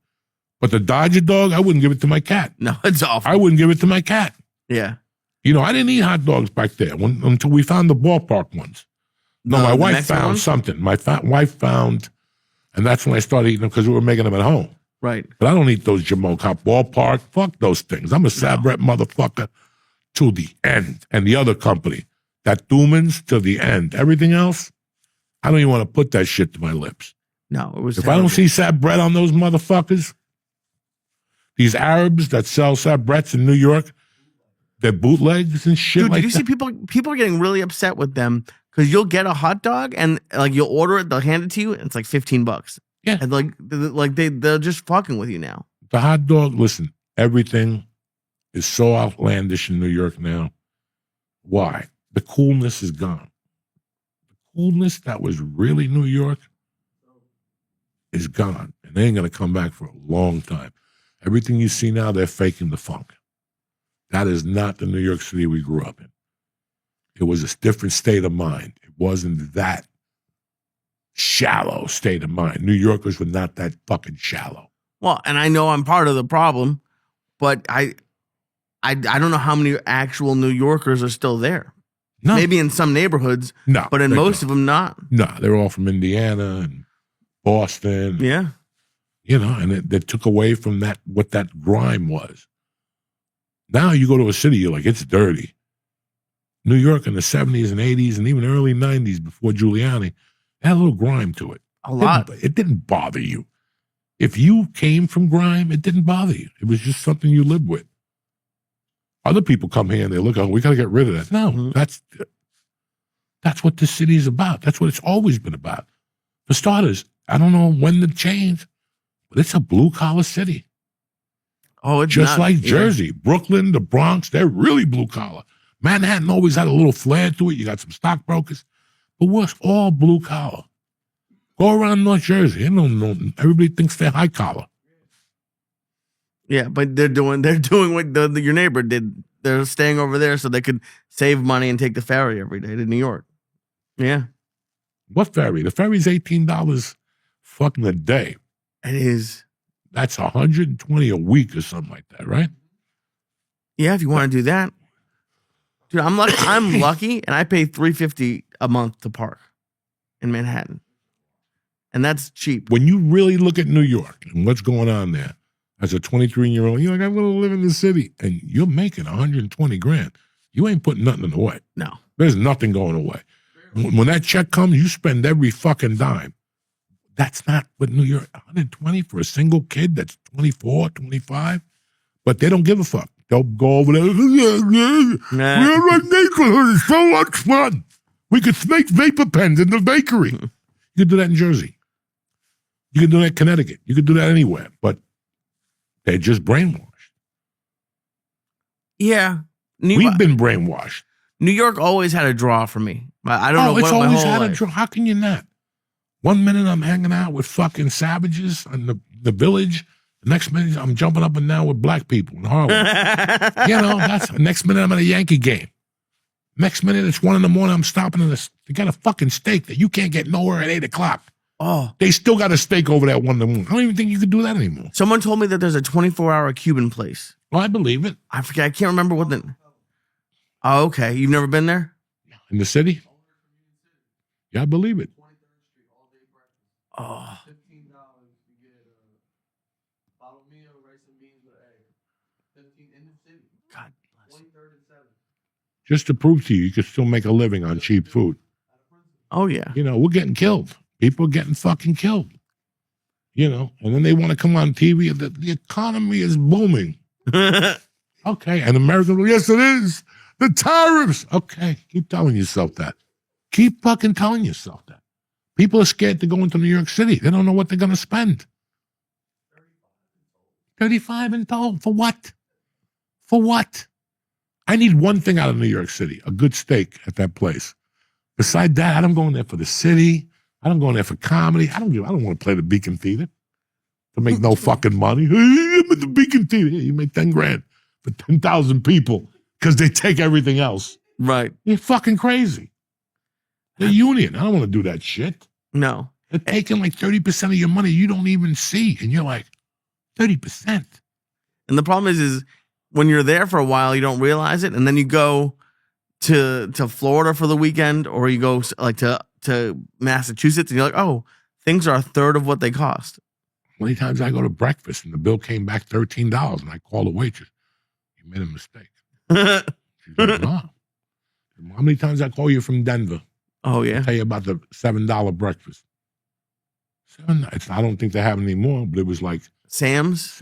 but the Dodger dog, I wouldn't give it to my cat. No, it's awful. I wouldn't give it to my cat. Yeah. You know, I didn't eat hot dogs back there until we found the ballpark ones. No, my wife found ones? Something. My wife found, and that's when I started eating them because we were making them at home. Right. But I don't eat those Jamoke Hot Ballpark. Fuck those things. I'm a Sabret motherfucker to the end. And the other company, that Thumans to the end. Everything else, I don't even want to put that shit to my lips. No, it was If terrible. I don't see Sabret on those motherfuckers, these Arabs that sell Sabrets in New York, they're bootlegs and shit. Dude, like did you see people are getting really upset with them Because you'll get a hot dog and like you'll order it, they'll hand it to you, and it's like $15. Yeah. And like they're just fucking with you now. The hot dog, listen, everything is so outlandish in New York now. Why? The coolness is gone. The coolness that was really New York is gone. And they ain't going to come back for a long time. Everything you see now, they're faking the funk. That is not the New York City we grew up in. It was a different state of mind. It wasn't that shallow state of mind. New Yorkers were not that fucking shallow. Well, and I know I'm part of the problem, but I don't know how many actual New Yorkers are still there. No. Maybe in some neighborhoods, No, but in most of them, not. No, they're all from Indiana and Boston. Yeah. You know, and it took away from that what that grime was. Now you go to a city, you're like, it's dirty. New York in the 70s and 80s and even early 90s before Giuliani had a little grime to it. A lot. It didn't bother you. If you came from grime, it didn't bother you. It was just something you lived with. Other people come here and they look, oh, we got to get rid of that. No, that's what this city is about. That's what it's always been about. For starters, I don't know when to change, but it's a blue-collar city. Oh, it's just not, like Jersey, Brooklyn, the Bronx, they're really blue-collar. Manhattan always had a little flair to it. You got some stockbrokers, but we're all blue-collar. Go around North Jersey. Everybody thinks they're high-collar. Yeah, but they're doing what your neighbor did. They're staying over there so they could save money and take the ferry every day to New York. Yeah. What ferry? The ferry's $18 fucking a day. It is. That's $120 a week or something like that, right? Yeah, if you want to do that. Dude, I'm lucky and I pay $350 a month to park in Manhattan. And that's cheap. When you really look at New York and what's going on there, as a 23-year-old, you're like, I want to live in the city. And you're making $120,000. You ain't putting nothing away. No. There's nothing going away. When that check comes, you spend every fucking dime. That's not what New York, 120 for a single kid that's 24, 25. But they don't give a fuck. They'll go over there. We're in my neighborhood. It's so much fun. We could make vapor pens in the bakery. You could do that in Jersey. You could do that in Connecticut. You could do that anywhere. But they're just brainwashed. Yeah. We've been brainwashed. New York always had a draw for me. I don't know. It's always had a draw. How can you not? One minute I'm hanging out with fucking savages in the village. The next minute I'm jumping up and down with black people in Harlem. That's the next minute I'm at a Yankee game. Next minute it's 1 a.m. I'm stopping they got a fucking steak that you can't get nowhere at 8 o'clock. Oh, they still got a steak over there at 1 a.m. I don't even think you could do that anymore. Someone told me that there's a 24-hour Cuban place. Well, I believe it. I forget. I can't remember what the. Oh, okay. You've never been there? In the city? Yeah, I believe it. Oh. $15 to get a bottle of meal, rice and beans with egg. 15 in the city. God bless. 23rd and 7th. Just to prove to you can still make a living on cheap food. Oh, yeah. We're getting killed. People are getting fucking killed. And then they want to come on TV. The economy is booming. Okay. And America, yes, it is. The tariffs. Okay. Keep telling yourself that. Keep fucking telling yourself that. People are scared to go into New York City. They don't know what they're going to spend. 35 in total. For what? For what? I need one thing out of New York City, a good steak at that place. Besides that, I don't go in there for the city. I don't go in there for comedy. I don't want to play the Beacon Theater to make no fucking money. I'm at the Beacon Theater. You make $10,000 for 10,000 people because they take everything else. Right. You're fucking crazy. The union. I don't want to do that shit. No. They're taking like 30% of your money you don't even see. And you're like, 30%. And the problem is when you're there for a while, you don't realize it. And then you go to Florida for the weekend, or you go like to Massachusetts, and you're like, oh, things are a third of what they cost. Many times I go to breakfast and the bill came back $13, and I call the waitress. You made a mistake. She's like, no. How many times I call you from Denver? Oh, yeah. Tell you about the $7 breakfast. I don't think they have it anymore, but it was like Sam's.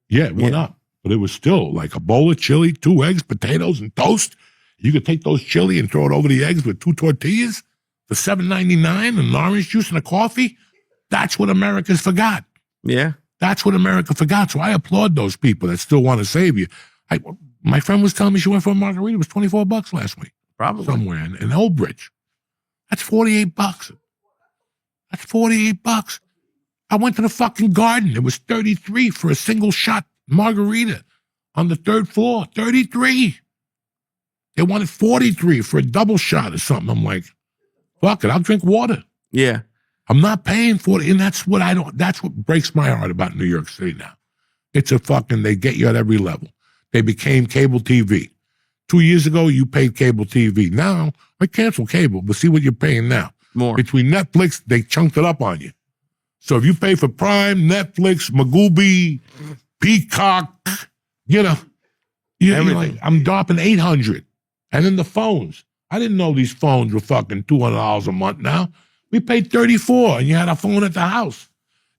Yeah, it went up. But it was still like a bowl of chili, 2 eggs, potatoes, and toast. You could take those chili and throw it over the eggs with 2 tortillas for $7.99 and orange juice and a coffee. That's what America's forgot. Yeah. That's what America forgot. So I applaud those people that still want to save you. My friend was telling me she went for a margarita. It was $24 last week. Probably. Somewhere in Old Bridge. That's $48. That's $48. I went to the fucking Garden. It was $33 for a single shot margarita on the 3rd floor. $33. They wanted $43 for a double shot or something. I'm like, fuck it, I'll drink water. Yeah. I'm not paying for it. And that's what breaks my heart about New York City now. It's they get you at every level. They became cable TV. 2 years ago, you paid cable TV. Now, I cancel cable, but see what you're paying now. More. Between Netflix, they chunked it up on you. So if you pay for Prime, Netflix, Magooby, Peacock, you're like, I'm dropping $800. And then the phones. I didn't know these phones were fucking $200 a month now. We paid $34 and you had a phone at the house.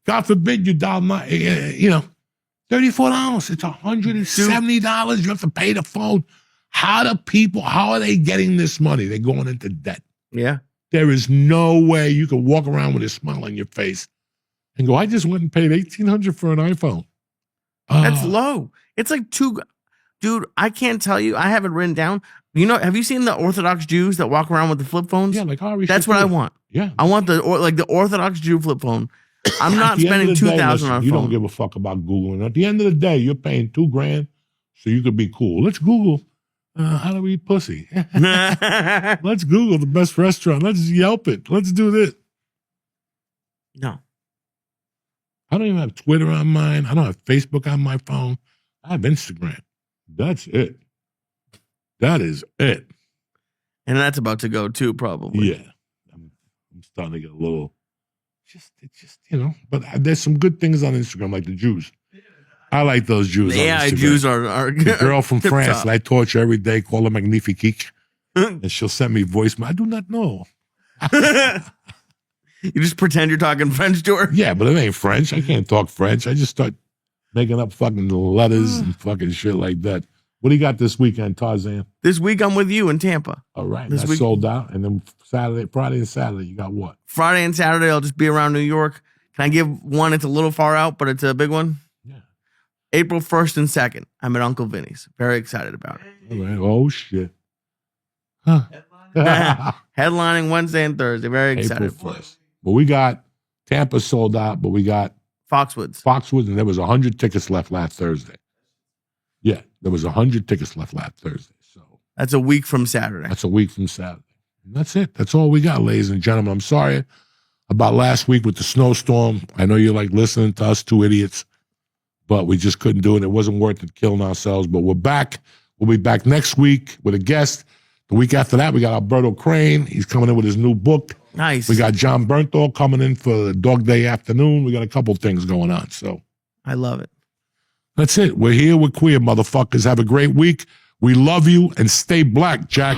God forbid you dial $34. It's $170. You have to pay the phone. How are they getting this money? They're going into debt. Yeah. There is no way you can walk around with a smile on your face and go, I just went and paid $1,800 for an iPhone. That's low. It's like dude, I can't tell you. I have it written down. Have you seen the Orthodox Jews that walk around with the flip phones? Yeah, like Ari. That's what I want. Yeah. I want the Orthodox Jew flip phone. I'm not spending $2,000 on a phone. You don't give a fuck about Googling. At the end of the day, you're paying $2,000 so you could be cool. Let's Google how to eat pussy. Let's Google the best restaurant. Let's Yelp it. Let's do this. No. I don't even have Twitter on mine. I don't have Facebook on my phone. I have Instagram. That's it. That is it. And that's about to go too, probably. Yeah. I'm starting to get a little, but there's some good things on Instagram, like the Jews. I like those Jews. The AI Jews are the girl from France top. that I torture every day, call her Magnifique. And she'll send me voicemail. I do not know. You just pretend you're talking French to her? Yeah, but it ain't French. I can't talk French. I just start making up fucking letters and fucking shit like that. What do you got this weekend, Tarzan? This week I'm with you in Tampa. All right. This That's week, sold out. And then Friday and Saturday, you got what? Friday and Saturday, I'll just be around New York. Can I give one? It's a little far out, but it's a big one. Yeah. April 1st and 2nd, I'm at Uncle Vinny's. Very excited about it. All right. Oh, shit. Huh. Headlining Wednesday and Thursday. Very excited. April 1st. But we got Tampa sold out, but we got Foxwoods, and there was 100 tickets left last Thursday. Yeah, there was 100 tickets left last Thursday. So that's a week from Saturday. That's a week from Saturday. And that's it. That's all we got, ladies and gentlemen. I'm sorry about last week with the snowstorm. I know you like listening to us two idiots, but we just couldn't do it. It wasn't worth it killing ourselves. But we're back. We'll be back next week with a guest. The week after that, we got Alberto Crane. He's coming in with his new book. Nice. We got John Bernthal coming in for Dog Day afternoon. We got a couple things going on. So I love it. That's it. We're here. We're queer, motherfuckers. Have a great week. We love you and stay black, Jack.